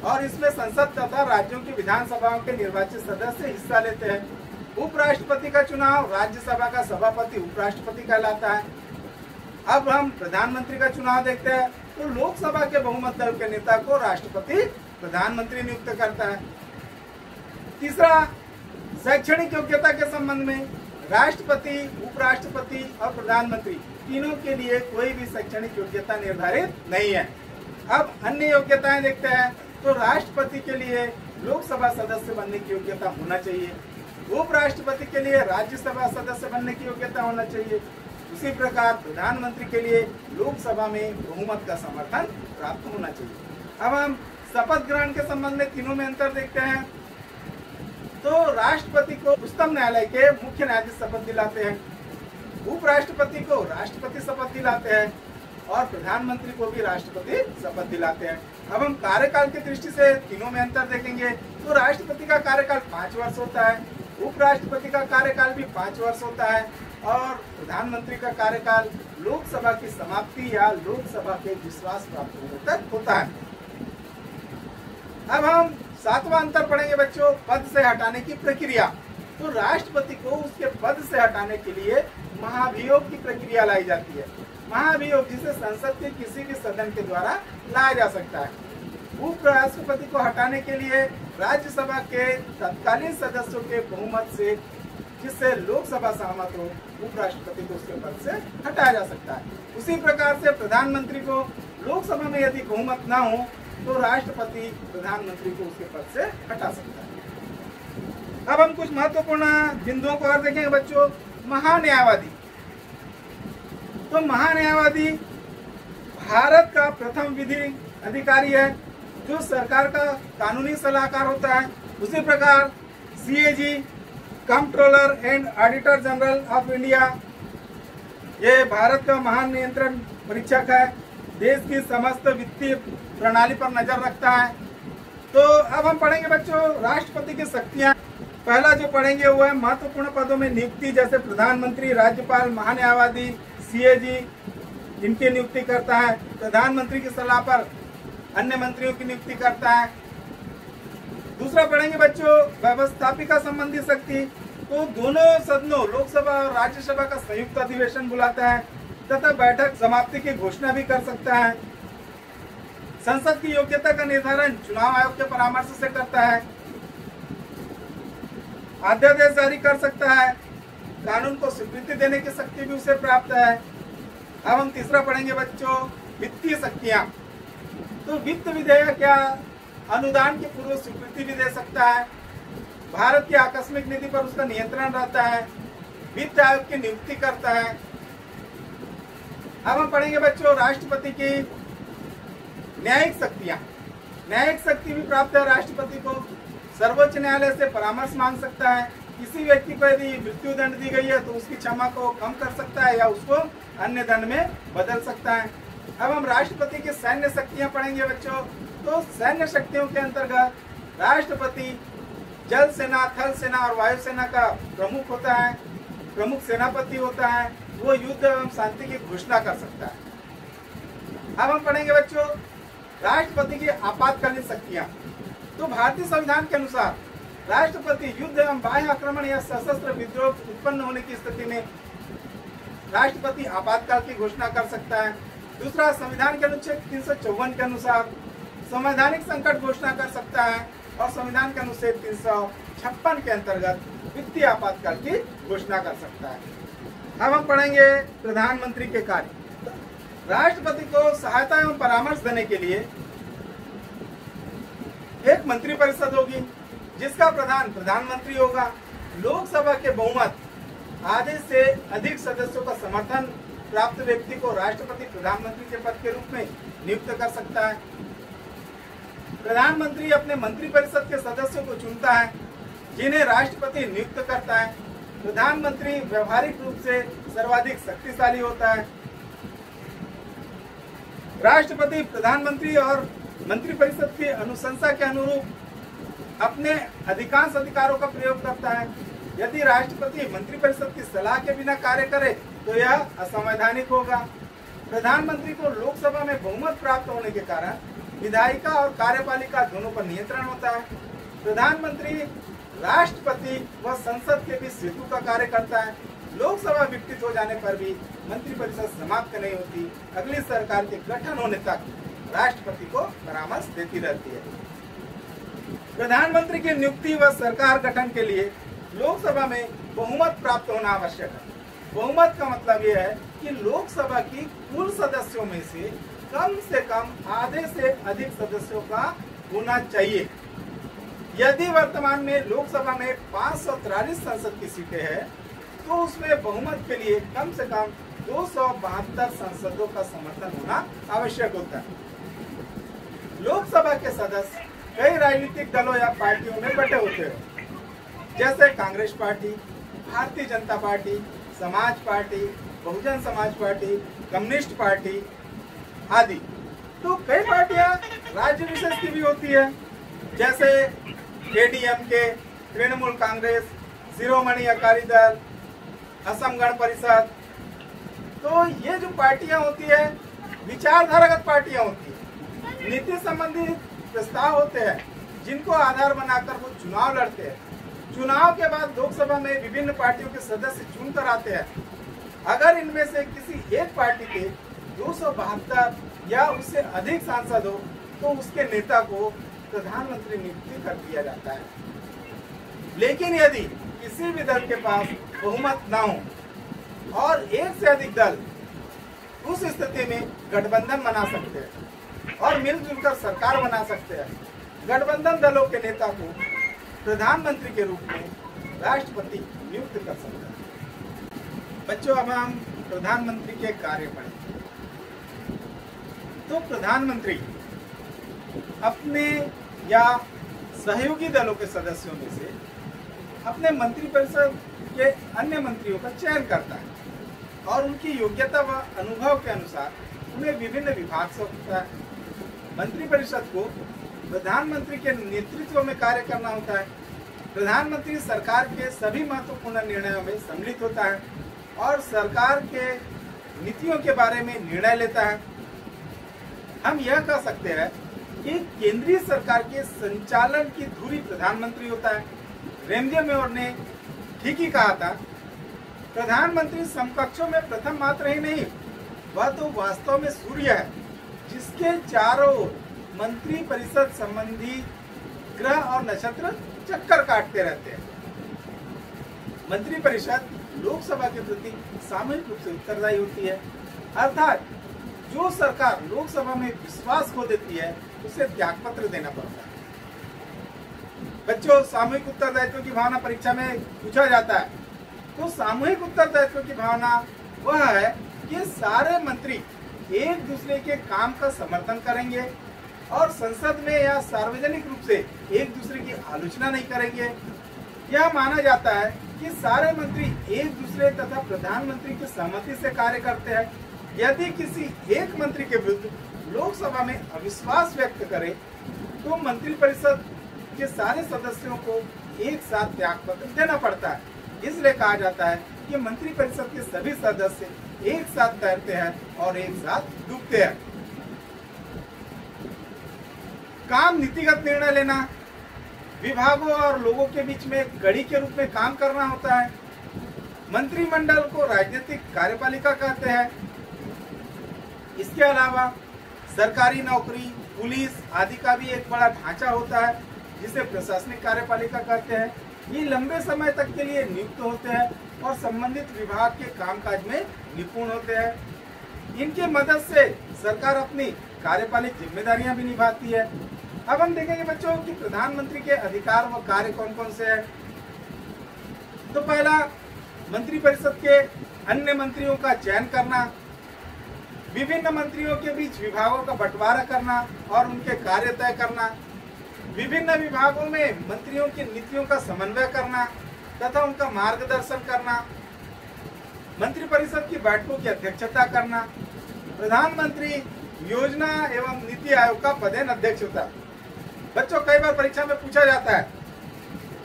और इसमें संसद तथा राज्यों की विधानसभाओं के निर्वाचित सदस्य हिस्सा लेते हैं। उपराष्ट्रपति का चुनाव राज्यसभा का सभापति उपराष्ट्रपति कहलाता है। अब हम प्रधानमंत्री का चुनाव देखते हैं। तो लोकसभा के बहुमत दल के नेता को राष्ट्रपति प्रधानमंत्री नियुक्त करता है। तीसरा, शैक्षणिक योग्यता के संबंध में राष्ट्रपति, उपराष्ट्रपति और प्रधानमंत्री तीनों के लिए कोई भी शैक्षणिक योग्यता निर्धारित नहीं है। अब अन्य योग्यताएं देखते हैं। तो राष्ट्रपति के लिए लोकसभा सदस्य बनने की योग्यता होना चाहिए, उपराष्ट्रपति के लिए राज्यसभा सदस्य बनने की योग्यता होना चाहिए। उसी प्रकार प्रधानमंत्री के लिए लोकसभा में बहुमत का समर्थन प्राप्त होना चाहिए। अब हम शपथ ग्रहण के संबंध में तीनों में अंतर देखते हैं। तो राष्ट्रपति को उच्चतम न्यायालय के मुख्य न्यायाधीश शपथ दिलाते हैं, उपराष्ट्रपति को राष्ट्रपति शपथ दिलाते हैं और प्रधानमंत्री को भी राष्ट्रपति शपथ दिलाते हैं। अब हम कार्यकाल की दृष्टि से तीनों में अंतर देखेंगे। तो राष्ट्रपति का कार्यकाल 5 वर्ष होता है, उपराष्ट्रपति का कार्यकाल भी 5 वर्ष होता है और प्रधानमंत्री का कार्यकाल लोकसभा की समाप्ति या लोकसभा के विश्वास प्राप्त होने तक होता है। अब हम 7वां अंतर पढ़ेंगे बच्चों, पद से हटाने की प्रक्रिया। तो राष्ट्रपति को उसके पद से हटाने के लिए महाभियोग की प्रक्रिया लाई जाती है। महाभियोग जिसे संसद के किसी भी सदन के द्वारा लाया जा सकता है। उपराष्ट्रपति को हटाने के लिए राज्यसभा के तत्कालीन सदस्यों के बहुमत से, जिससे लोकसभा सहमत हो, उपराष्ट्रपति को उसके पद से हटाया जा सकता है। उसी प्रकार से प्रधानमंत्री को लोकसभा में यदि बहुमत न हो तो राष्ट्रपति प्रधानमंत्री को उसके पद से हटा सकता है। अब हम कुछ महत्वपूर्ण बिंदुओं को और देखेंगे बच्चों। महान्यायवादी, तो महान्यायवादी भारत का प्रथम विधि अधिकारी है जो सरकार का कानूनी सलाहकार होता है। उसी प्रकार CAG, controller and auditor general of India, ये भारत का महान नियंत्रण परीक्षक है, देश की समस्त वित्तीय प्रणाली पर नजर रखता है। तो अब हम पढ़ेंगे बच्चों राष्ट्रपति की शक्तियां। पहला जो पढ़ेंगे वो है महत्वपूर्ण पदों में नियुक्ति, जैसे प्रधानमंत्री, राज्यपाल, महान्यायवादी, सीएजी, इनकी नियुक्ति करता है। प्रधानमंत्री की सलाह पर अन्य मंत्रियों की नियुक्ति करता है। दूसरा पढ़ेंगे बच्चों व्यवस्थापिका संबंधी शक्ति। तो दोनों सदनों लोकसभा और राज्यसभा का संयुक्त अधिवेशन बुलाता है तथा बैठक समाप्ति की घोषणा भी कर सकता है। संसद की योग्यता का निर्धारण चुनाव आयोग के परामर्श से करता है। अध्यादेश जारी कर सकता है। कानून को स्वीकृति देने की शक्ति भी उसे प्राप्त है। अब हम तीसरा पढ़ेंगे बच्चों वित्तीय शक्तियां। तो वित्त विधेयक या अनुदान की पूर्व स्वीकृति भी दे सकता है। भारत की आकस्मिक नीति पर उसका नियंत्रण रहता है। वित्त आयोग की नियुक्ति करता है। अब हम पढ़ेंगे बच्चों राष्ट्रपति की न्यायिक शक्तियां। न्यायिक शक्ति भी प्राप्त है राष्ट्रपति को। सर्वोच्च न्यायालय से परामर्श मांग सकता है। किसी व्यक्ति को यदि मृत्यु दंड दी गई है तो उसकी क्षमा को कम कर सकता है या उसको अन्य दंड में बदल सकता है। अब हम राष्ट्रपति की सैन्य शक्तियां पढ़ेंगे बच्चों। तो सैन्य शक्तियों के अंतर्गत राष्ट्रपति जल सेना, थल सेना और वायु सेना का प्रमुख होता है, प्रमुख सेनापति होता है। वो युद्ध एवं शांति की घोषणा कर सकता है। अब हम पढ़ेंगे बच्चों राष्ट्रपति की आपातकालीन शक्तियां। तो भारतीय संविधान के अनुसार राष्ट्रपति युद्ध एवं बाह्य आक्रमण या सशस्त्र विद्रोह उत्पन्न होने की स्थिति में राष्ट्रपति आपातकाल की घोषणा कर सकता है। दूसरा, संविधान के अनुच्छेद 354 के अनुसार संवैधानिक संकट घोषणा कर सकता है और संविधान के अनुच्छेद 356 के अंतर्गत वित्तीय आपातकाल की घोषणा कर सकता है। अब हम पढ़ेंगे प्रधानमंत्री के कार्य। राष्ट्रपति को सहायता एवं परामर्श देने के लिए एक मंत्रिपरिषद होगी जिसका प्रधान प्रधानमंत्री होगा। लोकसभा के बहुमत आधे से अधिक सदस्यों का समर्थन प्राप्त व्यक्ति को राष्ट्रपति प्रधानमंत्री के पद के रूप में नियुक्त कर सकता है। प्रधानमंत्री अपने मंत्रिपरिषद के सदस्यों को चुनता है जिन्हें राष्ट्रपति नियुक्त करता है। प्रधानमंत्री व्यवहारिक रूप से सर्वाधिक शक्तिशाली होता है। राष्ट्रपति प्रधानमंत्री और मंत्रिपरिषद की अनुशंसा के अनुरूप अपने अधिकांश अधिकारों का प्रयोग करता है। यदि राष्ट्रपति मंत्रिपरिषद की सलाह के बिना कार्य करे तो यह असंवैधानिक होगा। प्रधानमंत्री को लोकसभा में बहुमत प्राप्त होने के कारण विधायिका और कार्यपालिका दोनों पर नियंत्रण होता है। प्रधानमंत्री राष्ट्रपति व संसद के बीच सेतु का कार्य करता है। लोकसभा विघटित हो जाने पर भी मंत्रिपरिषद समाप्त नहीं होती। अगली सरकार के गठन होने तक राष्ट्रपति को परामर्श देती रहती है। प्रधानमंत्री की नियुक्ति व सरकार गठन के लिए लोकसभा में बहुमत प्राप्त होना आवश्यक है। बहुमत का मतलब यह है कि लोकसभा की कुल सदस्यों में से कम आधे से अधिक सदस्यों का होना चाहिए। यदि वर्तमान में लोकसभा में 543 संसद की सीटें हैं तो उसमें बहुमत के लिए कम से कम 272 सांसदों का समर्थन होना आवश्यक होता है। लोकसभा के सदस्य कई राजनीतिक दलों या पार्टियों में बटे होते हैं, जैसे कांग्रेस पार्टी, भारतीय जनता पार्टी, समाज party, Bahujan Samaj party, communist party आदि। तो कई पार्टियां राज्य विशेष की भी होती है, जैसे एडीएमके, तृणमूल कांग्रेस, शिरोमणि अकाली दल, असम गण परिषद। तो ये जो पार्टियां होती है विचारधारागत पार्टियां होती है। नीति संबंधी प्रस्ताव होते हैं जिनको आधार बनाकर वो चुनाव लड़ते हैं। चुनाव के बाद लोकसभा में विभिन्न पार्टियों के सदस्य चुनकर आते हैं। अगर इनमें से किसी एक पार्टी के 272 या उससे अधिक सांसद हो तो उसके नेता को प्रधानमंत्री नियुक्त कर दिया जाता है। लेकिन यदि किसी भी दल के पास बहुमत न हो और एक से अधिक दल, उस स्थिति में गठबंधन बना सकते हैं और मिलजुल कर सरकार बना सकते हैं। गठबंधन दलों के नेता को प्रधानमंत्री के रूप में राष्ट्रपति नियुक्त कर सकता है। बच्चों, अब हम प्रधानमंत्री के कार्य पढ़ें। तो प्रधानमंत्री अपने या सहयोगी दलों के सदस्यों में से अपने मंत्रिपरिषद के अन्य मंत्रियों का चयन करता है और उनकी योग्यता व अनुभव के अनुसार उन्हें विभिन्न विभाग सौंपता है। मंत्रिपरिषद को प्रधानमंत्री के नेतृत्व में कार्य करना होता है। प्रधानमंत्री सरकार के सभी महत्वपूर्ण निर्णयों में सम्मिलित होता है और सरकार के नीतियों के बारे में निर्णय लेता है। हम यह कह सकते हैं कि केंद्रीय सरकार के संचालन की धुरी प्रधानमंत्री होता है। रेमजे ने ठीक ही कहा था, प्रधानमंत्री समकक्षों में प्रथम मात्र ही नहीं, वह तो वास्तव में सूर्य है जिसके चारों ओर मंत्री परिषद संबंधी ग्रह और नक्षत्र चक्कर काटते रहते हैं। मंत्री परिषद लोकसभा के प्रति सामूहिक रूप से उत्तरदायी होती है, अर्थात जो सरकार लोकसभा में विश्वास खो देती है उसे त्यागपत्र देना पड़ता है। बच्चों, सामूहिक उत्तरदायित्व की भावना परीक्षा में पूछा जाता है। तो सामूहिक उत्तरदायित्व की भावना वह है कि सारे मंत्री एक दूसरे के काम का समर्थन करेंगे और संसद में या सार्वजनिक रूप से एक दूसरे की आलोचना नहीं करेंगे। यह माना जाता है कि सारे मंत्री एक दूसरे तथा प्रधानमंत्री की सहमति से कार्य करते हैं। यदि किसी एक मंत्री के विरुद्ध लोकसभा में अविश्वास व्यक्त करे तो मंत्रिपरिषद के सारे सदस्यों को एक साथ त्यागपत्र देना पड़ता है। इसलिए कहा जाता है कि मंत्रिपरिषद के सभी सदस्य एक साथ तैरते हैं और एक साथ डूबते हैं। काम नीतिगत निर्णय लेना, विभागों और लोगों के बीच में कड़ी के रूप में काम करना होता है। मंत्रिमंडल को राजनीतिक कार्यपालिका कहते हैं। इसके अलावा सरकारी नौकरी, पुलिस आदि का भी एक बड़ा ढांचा होता है जिसे प्रशासनिक कार्यपालिका कहते हैं। ये लंबे समय तक के लिए नियुक्त होते हैं और संबंधित विभाग के कामकाज में निपुण होते हैं। इनकी मदद से सरकार अपनी कार्यपालिक जिम्मेदारियां भी निभाती है। अब हम देखेंगे बच्चों कि प्रधानमंत्री के अधिकार व कार्य कौन कौन से हैं। तो पहला, मंत्रिपरिषद के अन्य मंत्रियों का चयन करना, विभिन्न मंत्रियों के बीच विभागों का बंटवारा करना और उनके कार्य तय करना, विभिन्न विभागों में मंत्रियों की नीतियों का समन्वय करना तथा उनका मार्गदर्शन करना, मंत्रिपरिषद की बैठकों की अध्यक्षता करना। प्रधानमंत्री योजना एवं नीति आयोग का पदेन अध्यक्ष होता है। बच्चों, कई बार परीक्षा में पूछा जाता है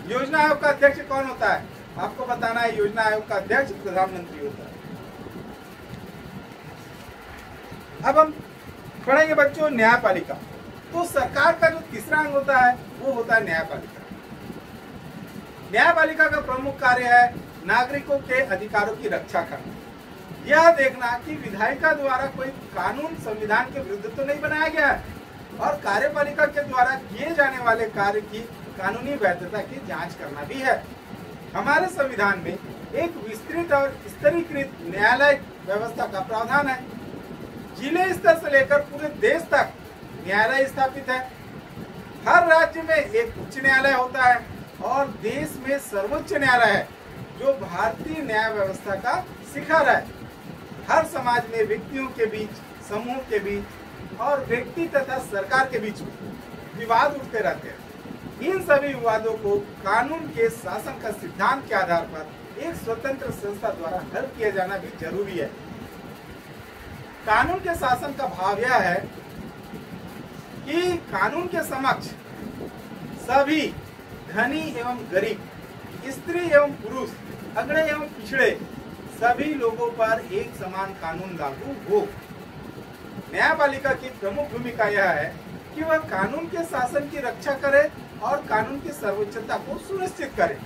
योजना आयोग का अध्यक्ष कौन होता है। आपको बताना है योजना आयोग का अध्यक्ष प्रधानमंत्री होता है। अब हम पढ़ेंगे बच्चों न्यायपालिका। तो सरकार का जो तीसरा अंग होता है वो होता है न्यायपालिका। न्यायपालिका का प्रमुख कार्य है नागरिकों के अधिकारों की रक्षा करना, यह देखना कि विधायिका द्वारा कोई कानून संविधान के विरुद्ध तो नहीं बनाया गया है और कार्यपालिका के द्वारा किए जाने वाले कार्य की कानूनी वैधता की जांच करना भी है। हमारे संविधान में एक विस्तृत और स्तरीकृत न्यायालय व्यवस्था का प्रावधान है। जिले स्तर से लेकर पूरे देश तक न्यायालय स्थापित है। हर राज्य में एक उच्च न्यायालय होता है और देश में सर्वोच्च न्यायालय है जो भारतीय न्याय व्यवस्था का शिखर है। हर समाज में व्यक्तियों के बीच, समूह के बीच और व्यक्ति तथा सरकार के बीच विवाद उठते रहते हैं। इन सभी विवादों को कानून के शासन का सिद्धांत के आधार पर एक स्वतंत्र संस्था द्वारा हल किया जाना भी जरूरी है। कानून के शासन का भाव यह है कि कानून के समक्ष सभी धनी एवं गरीब, स्त्री एवं पुरुष, अगड़े एवं पिछड़े सभी लोगों पर एक समान कानून लागू हो। न्यायपालिका की प्रमुख भूमिका यह है कि वह कानून के शासन की रक्षा करे और कानून की सर्वोच्चता को सुनिश्चित करे।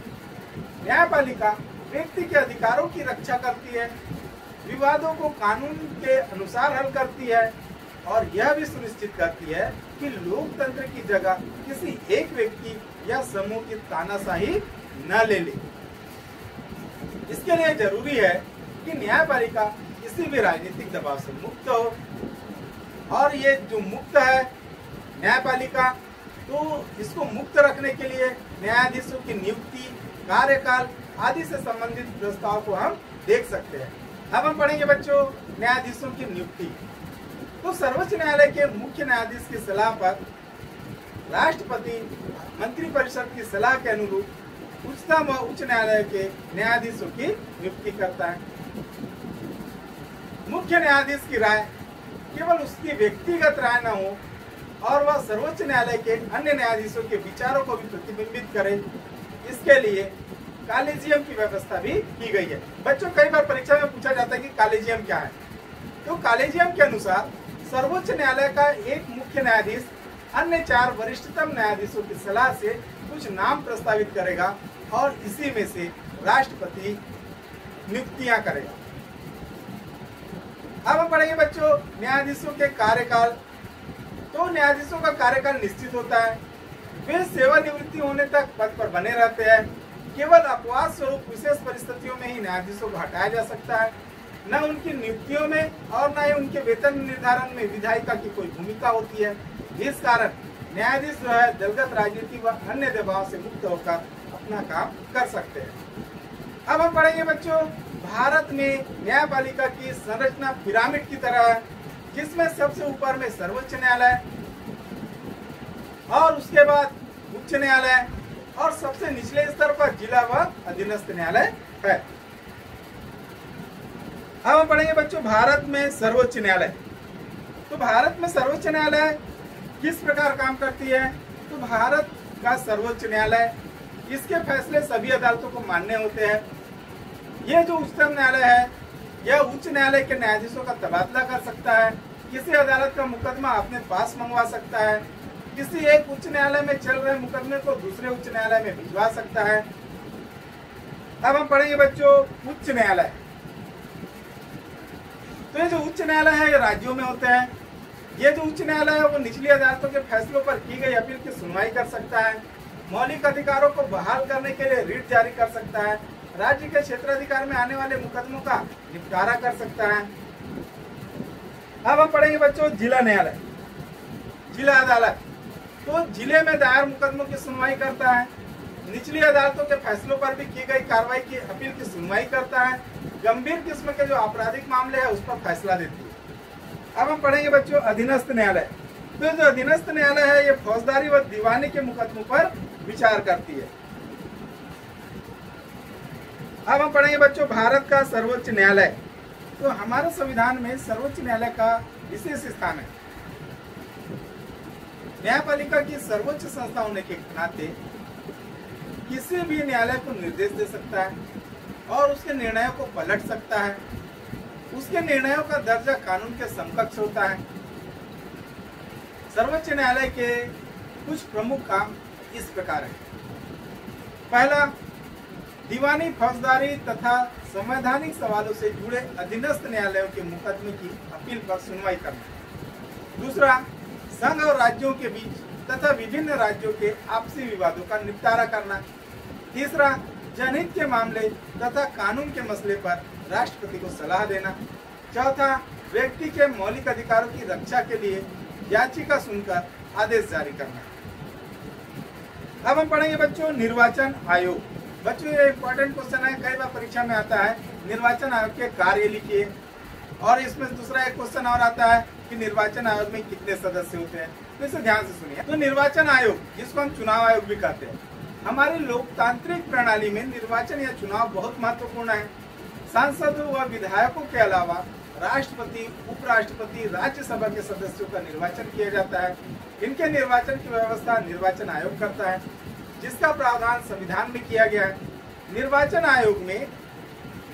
न्यायपालिका व्यक्ति के अधिकारों की रक्षा करती है, विवादों को कानून के अनुसार हल करती है और यह भी सुनिश्चित करती है कि लोकतंत्र की जगह किसी एक व्यक्ति या समूह की तानाशाही न ले ले। इसके लिए जरूरी है कि न्यायपालिका किसी भी राजनीतिक दबाव से मुक्त हो, और ये जो मुक्त है न्यायपालिका, तो इसको मुक्त रखने के लिए न्यायाधीशों की नियुक्ति, कार्यकाल आदि से संबंधित प्रस्ताव को हम देख सकते हैं। अब हम पढ़ेंगे बच्चों न्यायाधीशों की नियुक्ति। तो सर्वोच्च न्यायालय के मुख्य न्यायाधीश की सलाह पर राष्ट्रपति मंत्रिपरिषद की सलाह के अनुरूप उच्चतम व उच्च न्यायालय के न्यायाधीशों की नियुक्ति करता है। मुख्य न्यायाधीश की राय केवल उसकी व्यक्तिगत राय न हो और वह सर्वोच्च न्यायालय के अन्य न्यायाधीशों के विचारों को भी प्रतिबिंबित करे, इसके लिए कॉलेजियम की व्यवस्था भी की गई है। बच्चों कई बार परीक्षा में पूछा जाता है कि कॉलेजियम क्या है। तो कॉलेजियम के अनुसार सर्वोच्च न्यायालय का एक मुख्य न्यायाधीश अन्य 4 वरिष्ठतम न्यायाधीशों की सलाह से कुछ नाम प्रस्तावित करेगा और इसी में से राष्ट्रपति नियुक्तियां करेगा। अब हम पढ़ेंगे बच्चों न्यायाधीशों के कार्यकाल। तो न्यायाधीशों का कार्यकाल निश्चित होता है, वे सेवानिवृत्ति होने तक पद पर बने रहते हैं। केवल अपवाद स्वरूप विशेष परिस्थितियों में ही न्यायाधीशों को हटाया जा सकता है। न उनकी नियुक्तियों में और न ही उनके वेतन निर्धारण में विधायिका की कोई भूमिका होती है। इस कारण न्यायाधीश जो है दलगत राजनीति व अन्य दबाव से मुक्त होकर अपना काम कर सकते हैं। अब हम पढ़ेंगे बच्चों भारत में न्यायपालिका की संरचना पिरामिड की तरह है, जिसमें सबसे ऊपर में सर्वोच्च न्यायालय और उसके बाद उच्च न्यायालय और सबसे निचले स्तर पर जिला व अधीनस्थ न्यायालय है। अब हम पढ़ेंगे बच्चों भारत में सर्वोच्च न्यायालय। तो भारत में सर्वोच्च न्यायालय किस प्रकार काम करती है। तो भारत का सर्वोच्च न्यायालय, इसके फैसले सभी अदालतों को मान्य होते हैं। ये जो उच्चतम न्यायालय है, यह उच्च न्यायालय के न्यायाधीशों का तबादला कर सकता है, किसी अदालत का मुकदमा अपने पास मंगवा सकता है, किसी एक उच्च न्यायालय में चल रहे मुकदमे को दूसरे उच्च न्यायालय में भिजवा सकता है। अब हम पढ़ेंगे बच्चों उच्च न्यायालय। तो ये जो उच्च न्यायालय है ये राज्यों में होते हैं। ये जो उच्च न्यायालय है वो निचली अदालतों के फैसलों पर की गई अपील की सुनवाई कर सकता है, मौलिक अधिकारों को बहाल करने के लिए रिट जारी कर सकता है, राज्य के क्षेत्राधिकार में आने वाले मुकदमों का निपटारा कर सकता है। अब हम पढ़ेंगे बच्चों जिला न्यायालय, जिला अदालत। तो जिले में दायर मुकदमों की सुनवाई करता है, निचली अदालतों के फैसलों पर भी की गई कार्रवाई की अपील की सुनवाई करता है, गंभीर किस्म के जो आपराधिक मामले हैं उस पर फैसला देती है। अब हम पढ़ेंगे बच्चों अधीनस्थ न्यायालय। तो जो अधीनस्थ न्यायालय है ये फौजदारी व दीवानी के मुकदमों पर विचार करती है। अब हम पढ़ेंगे बच्चों भारत का सर्वोच्च न्यायालय। तो हमारे संविधान में सर्वोच्च न्यायालय का विशेष स्थान है। न्यायपालिका की सर्वोच्च संस्था होने के नाते किसी भी न्यायालय को निर्देश दे सकता है और उसके निर्णयों को पलट सकता है। उसके निर्णयों का दर्जा कानून के समकक्ष होता है। सर्वोच्च न्यायालय के कुछ प्रमुख काम इस प्रकार है। पहला, दीवानी, फौजदारी तथा संवैधानिक सवालों से जुड़े अधीनस्थ न्यायालयों के मुकदमे की अपील पर सुनवाई करना। दूसरा, संघ और राज्यों के बीच तथा विभिन्न राज्यों के आपसी विवादों का निपटारा करना। तीसरा, जनहित के मामले तथा कानून के मसले पर राष्ट्रपति को सलाह देना। चौथा, व्यक्ति के मौलिक अधिकारों की रक्षा के लिए याचिका सुनकर आदेश जारी करना। अब हम पढ़ेंगे बच्चों निर्वाचन आयोग। बच्चों ये इंपॉर्टेंट क्वेश्चन है, कई बार परीक्षा में आता है। निर्वाचन आयोग के कार्य लिखिए। और इसमें दूसरा एक क्वेश्चन और आता है कि निर्वाचन आयोग में कितने सदस्य होते हैं। तो इसे ध्यान से सुनिए। तो निर्वाचन आयोग, जिसको हम चुनाव आयोग भी कहते हैं, हमारी लोकतांत्रिक प्रणाली में निर्वाचन या चुनाव बहुत महत्वपूर्ण है। सांसदों व विधायकों के अलावा राष्ट्रपति, उपराष्ट्रपति, राज्यसभा के सदस्यों का निर्वाचन किया जाता है। इनके निर्वाचन की व्यवस्था निर्वाचन आयोग करता है, जिसका प्रावधान संविधान में किया गया है। निर्वाचन आयोग में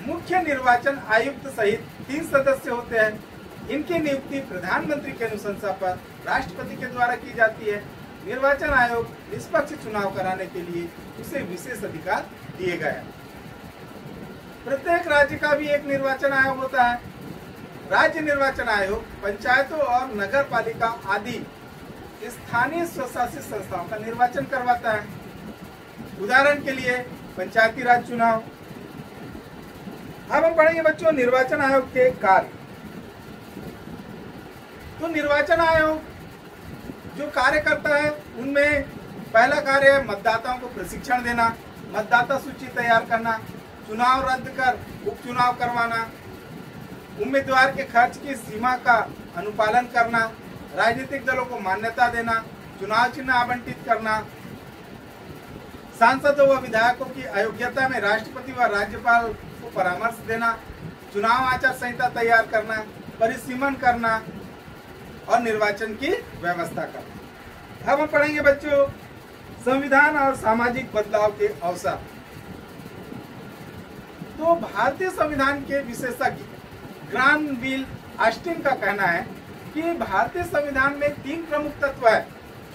मुख्य निर्वाचन आयुक्त सहित 3 सदस्य होते हैं। इनकी नियुक्ति प्रधानमंत्री की अनुशंसा पर राष्ट्रपति के द्वारा की जाती है। निर्वाचन आयोग निष्पक्ष चुनाव कराने के लिए उसे विशेष अधिकार दिए गए हैं। प्रत्येक राज्य का भी एक निर्वाचन आयोग होता है। राज्य निर्वाचन आयोग पंचायतों और नगर पालिका आदि स्थानीय स्वशासित संस्थाओं का निर्वाचन करवाता है। उदाहरण के लिए पंचायती राज चुनाव। अब हम पढ़ेंगे बच्चों निर्वाचन आयोग के कार्य। तो निर्वाचन आयोग जो कार्य करता है उनमें पहला कार्य है मतदाताओं को प्रशिक्षण देना, मतदाता सूची तैयार करना, चुनाव रद्द कर उपचुनाव करवाना, उम्मीदवार के खर्च की सीमा का अनुपालन करना, राजनीतिक दलों को मान्यता देना, चुनाव चिन्ह आवंटित करना, सांसदों व विधायकों की अयोग्यता में राष्ट्रपति व राज्यपाल को परामर्श देना, चुनाव आचार संहिता तैयार करना, परिसीमन करना और निर्वाचन की व्यवस्था करना। अब हम पढ़ेंगे बच्चों संविधान और सामाजिक बदलाव के अवसर। तो भारतीय संविधान के विशेषज्ञ ग्रानविल ऑस्टिन का कहना है कि भारतीय संविधान में 3 प्रमुख तत्व है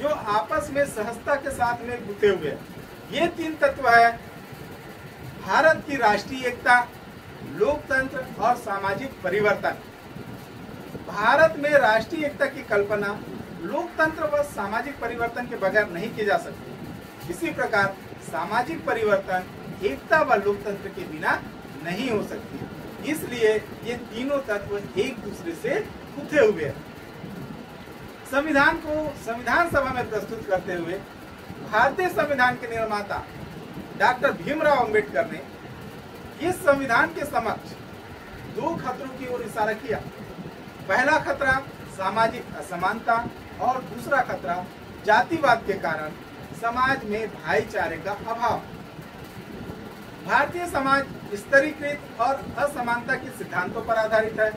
जो आपस में सहजता के साथ में गुथे हुए हैं। ये 3 तत्व है भारत की राष्ट्रीय एकता, लोकतंत्र और सामाजिक परिवर्तन। भारत में राष्ट्रीय एकता की कल्पना लोकतंत्र व सामाजिक परिवर्तन के बगैर नहीं की जा सकती। इसी प्रकार सामाजिक परिवर्तन एकता व लोकतंत्र के बिना नहीं हो सकती। इसलिए ये तीनों तत्व एक दूसरे से गुथे हुए हैं। संविधान को संविधान सभा में प्रस्तुत करते हुए भारतीय संविधान के निर्माता डॉक्टर भीमराव अंबेडकर ने इस संविधान के समक्ष 2 खतरों की ओर इशारा किया। पहला खतरा सामाजिक असमानता और दूसरा खतरा जातिवाद के कारण समाज में भाईचारे का अभाव। भारतीय समाज स्तरीकृत और असमानता के सिद्धांतों पर आधारित है।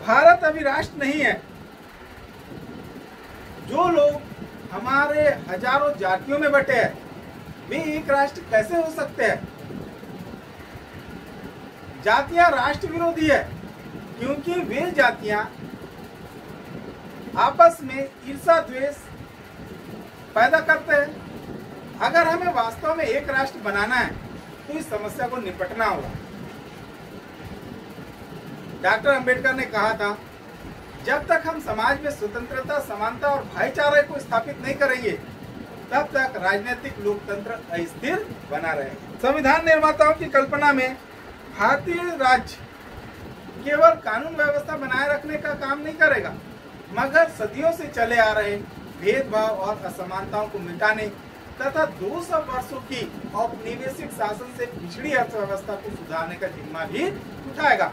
भारत अभी राष्ट्र नहीं है। जो लोग हमारे हजारों जातियों में बटे हैं वे एक राष्ट्र कैसे हो सकते हैं? जातियां राष्ट्र विरोधी है क्योंकि वे जातियां आपस में ईर्षा द्वेष पैदा करते हैं। अगर हमें वास्तव में एक राष्ट्र बनाना है तो इस समस्या को निपटना होगा। डॉक्टर अंबेडकर ने कहा था जब तक हम समाज में स्वतंत्रता, समानता और भाईचारे को स्थापित नहीं करेंगे तब तक राजनीतिक लोकतंत्र अस्थिर बना रहेगा। संविधान निर्माताओं की कल्पना में भारतीय राज्य केवल कानून व्यवस्था बनाए रखने का काम नहीं करेगा मगर सदियों से चले आ रहे भेदभाव और असमानताओं को मिटाने तथा 200 वर्षों की औपनिवेशिक शासन से पिछड़ी अर्थव्यवस्था को सुधारने का जिम्मा भी उठाएगा।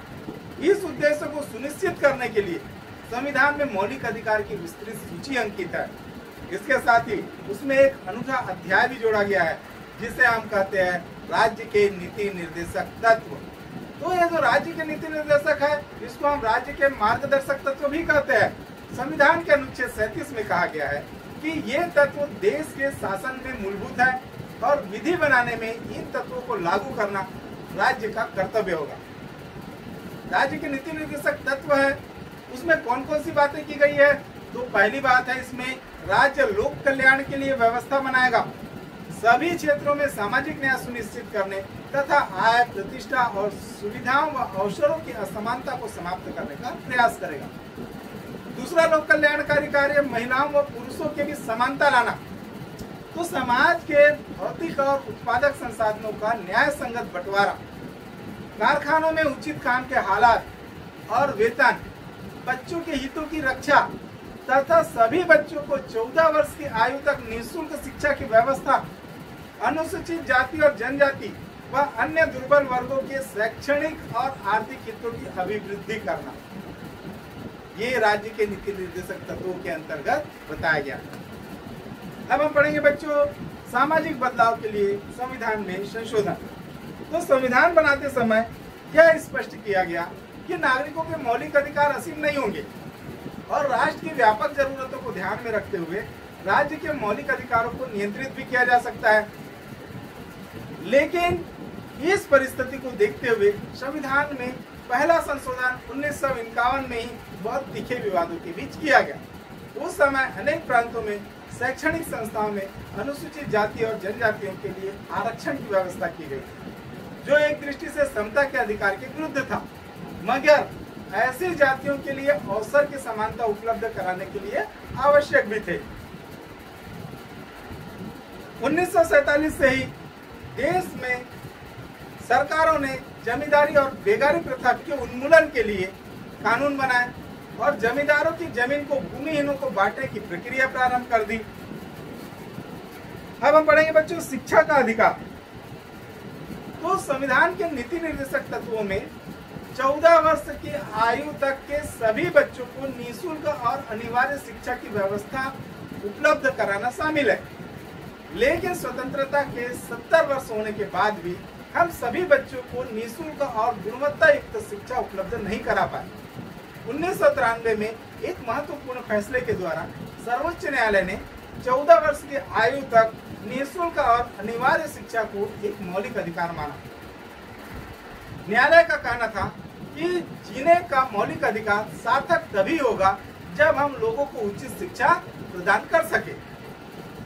इस उद्देश्य को सुनिश्चित करने के लिए संविधान में मौलिक अधिकार की विस्तृत सूची अंकित है। इसके साथ ही उसमें एक अनूठा अध्याय भी जोड़ा गया है जिसे हम कहते हैं राज्य के नीति निर्देशक तत्व। तो ये जो राज्य के नीति निर्देशक है इसको हम राज्य के मार्गदर्शक तत्व भी कहते हैं। संविधान के अनुच्छेद 37 में कहा गया है कि ये तत्व देश के शासन में मूलभूत है और विधि बनाने में इन तत्वों को लागू करना राज्य का कर्तव्य होगा। राज्य के नीति निर्देशक तत्व है उसमें कौन कौन सी बातें की गई है? तो पहली बात है इसमें राज्य लोक कल्याण के लिए व्यवस्था बनाएगा, सभी क्षेत्रों में सामाजिक न्याय सुनिश्चित करने तथा आय, प्रतिष्ठा और सुविधाओं व अवसरों की असमानता को समाप्त करने का प्रयास करेगा। दूसरा लोक कल्याणकारी कार्य महिलाओं व पुरुषों के बीच समानता लाना। तो समाज के भौतिक और उत्पादक संसाधनों का न्याय संगत बंटवारा, कारखानों में उचित काम के हालात और वेतन, बच्चों के हितों की रक्षा तथा सभी बच्चों को 14 वर्ष की आयु तक निःशुल्क शिक्षा की व्यवस्था, अनुसूचित जाति और जनजाति व अन्य दुर्बल वर्गों के शैक्षणिक और आर्थिक हितों की अभिवृद्धि करना, ये राज्य के नीति निर्देशक तत्वों के अंतर्गत बताया गया। अब हम पढ़ेंगे बच्चों सामाजिक बदलाव के लिए संविधान में संशोधन। तो संविधान बनाते समय यह स्पष्ट किया गया कि नागरिकों के मौलिक अधिकार असीम नहीं होंगे और राष्ट्र की व्यापक जरूरतों को ध्यान में रखते हुए राज्य के मौलिक अधिकारों को नियंत्रित भी किया जा सकता है। लेकिन इस परिस्थिति को देखते हुए संविधान में पहला संशोधन 1951 में ही बहुत तीखे विवादों के बीच किया गया। उस समय अनेक प्रांतों में शैक्षणिक संस्थाओं में अनुसूचित जाति और जनजातियों के लिए आरक्षण की व्यवस्था की गई, जो एक दृष्टि से समता के अधिकार के विरुद्ध था, मगर ऐसी जातियों के लिए अवसर की समानता उपलब्ध कराने के लिए आवश्यक भी थे। 1947 से ही देश में सरकारों ने जमींदारी और बेगारी प्रथा के उन्मूलन के लिए कानून बनाए और जमींदारों की जमीन को भूमिहीनों को बांटने की प्रक्रिया प्रारंभ कर दी। अब हम पढ़ेंगे बच्चों शिक्षा का अधिकार। तो संविधान के नीति निर्देशक तत्वों में 14 वर्ष की आयु तक के सभी बच्चों को निःशुल्क और अनिवार्य शिक्षा की व्यवस्था उपलब्ध कराना शामिल है, लेकिन स्वतंत्रता के 70 वर्ष होने के बाद भी हम सभी बच्चों को निःशुल्क और गुणवत्ता युक्त शिक्षा उपलब्ध नहीं करा पाए। 1993 में एक महत्वपूर्ण फैसले के द्वारा सर्वोच्च न्यायालय ने 14 वर्ष की आयु तक निःशुल्क और अनिवार्य शिक्षा को एक मौलिक अधिकार माना। न्यायालय का कहना था कि जीने का मौलिक अधिकार सार्थक तभी होगा जब हम लोगों को उचित शिक्षा प्रदान कर सके।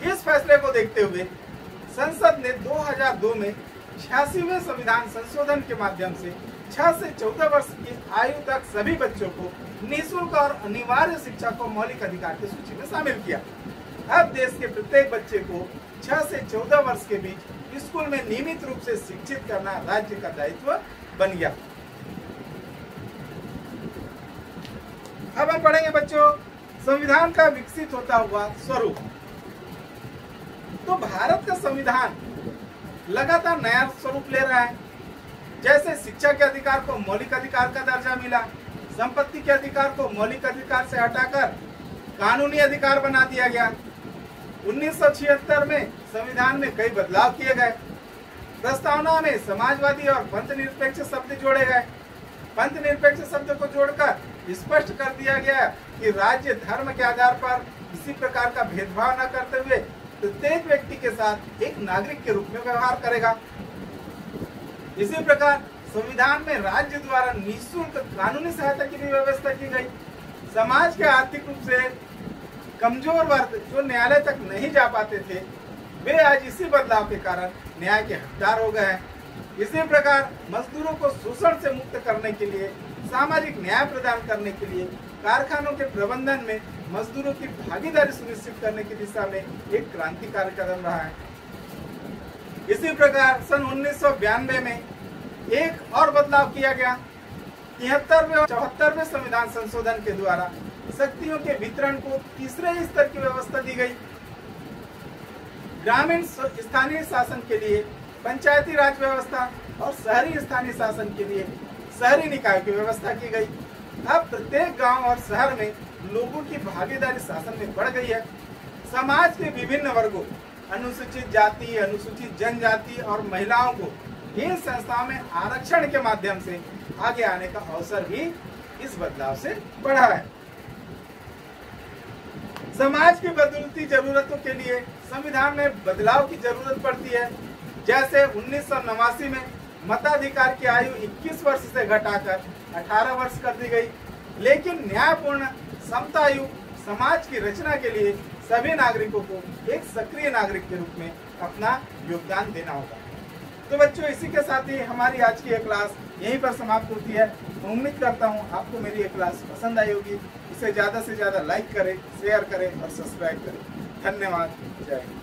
इस फैसले को देखते हुए संसद ने 2002 में 86वें संविधान संशोधन के माध्यम से 6 से 14 वर्ष की आयु तक सभी बच्चों को निःशुल्क और अनिवार्य शिक्षा को मौलिक अधिकार की सूची में शामिल किया। अब देश के प्रत्येक बच्चे को 6 से 14 वर्ष के बीच स्कूल में नियमित रूप से शिक्षित करना राज्य का दायित्व बन गया। अब हम पढ़ेंगे बच्चों संविधान का विकसित होता हुआ स्वरूप। तो भारत का संविधान लगातार नया स्वरूप ले रहा है। जैसे शिक्षा के अधिकार को मौलिक अधिकार का दर्जा मिला, संपत्ति के अधिकार को मौलिक अधिकार से हटाकर कानूनी अधिकार बना दिया गया। 1976 में संविधान में कई बदलाव किए गए। प्रस्तावना में समाजवादी और पंथ निरपेक्ष शब्द जोड़े गए। पंथ निरपेक्ष शब्द को जोड़कर स्पष्ट कर दिया गया कि राज्य धर्म के आधार पर किसी प्रकार का भेदभाव न करते हुए प्रत्येक व्यक्ति के साथ एक नागरिक के रूप में व्यवहार करेगा। इसी प्रकार संविधान में राज्य द्वारा निःशुल्क कानूनी सहायता की भी व्यवस्था की गई। समाज के आर्थिक रूप से कमजोर वर्ग जो न्यायालय तक नहीं जा पाते थे, वे आज इसी बदलाव के कारण न्याय के हकदार हो गए हैं। इसी प्रकार मजदूरों को शोषण से मुक्त करने के लिए, सामाजिक न्याय प्रदान करने के लिए कारखानों के प्रबंधन में मजदूरों की भागीदारी सुनिश्चित करने की दिशा में एक क्रांतिकारी कदम रहा है। इसी प्रकार सन 1992 में एक और बदलाव किया गया। 73वें और 74वें संविधान संशोधन के द्वारा शक्तियों के वितरण को तीसरे स्तर की व्यवस्था दी गई। ग्रामीण स्थानीय शासन के लिए पंचायती राज व्यवस्था और शहरी स्थानीय शासन के लिए शहरी निकाय की व्यवस्था की गई। अब प्रत्येक गांव और शहर में लोगों की भागीदारी शासन में बढ़ गई है। समाज के विभिन्न वर्गों, अनुसूचित जाति, अनुसूचित जनजाति और महिलाओं को इन संस्थाओं में आरक्षण के माध्यम से आगे आने का अवसर भी इस बदलाव से बढ़ा है। समाज की बदलती जरूरतों के लिए संविधान में बदलाव की जरूरत पड़ती है। जैसे 1989 में मताधिकार की आयु 21 वर्ष से घटाकर 18 वर्ष कर दी गई, लेकिन न्यायपूर्ण समतायु समाज की रचना के लिए सभी नागरिकों को एक सक्रिय नागरिक के रूप में अपना योगदान देना होगा। तो बच्चों, इसी के साथ ही हमारी आज की ये क्लास यहीं पर समाप्त होती है। उम्मीद करता हूँ आपको मेरी ये क्लास पसंद आई होगी। इसे ज़्यादा से ज़्यादा लाइक करें, शेयर करें और सब्सक्राइब करें। धन्यवाद। जय हिंद।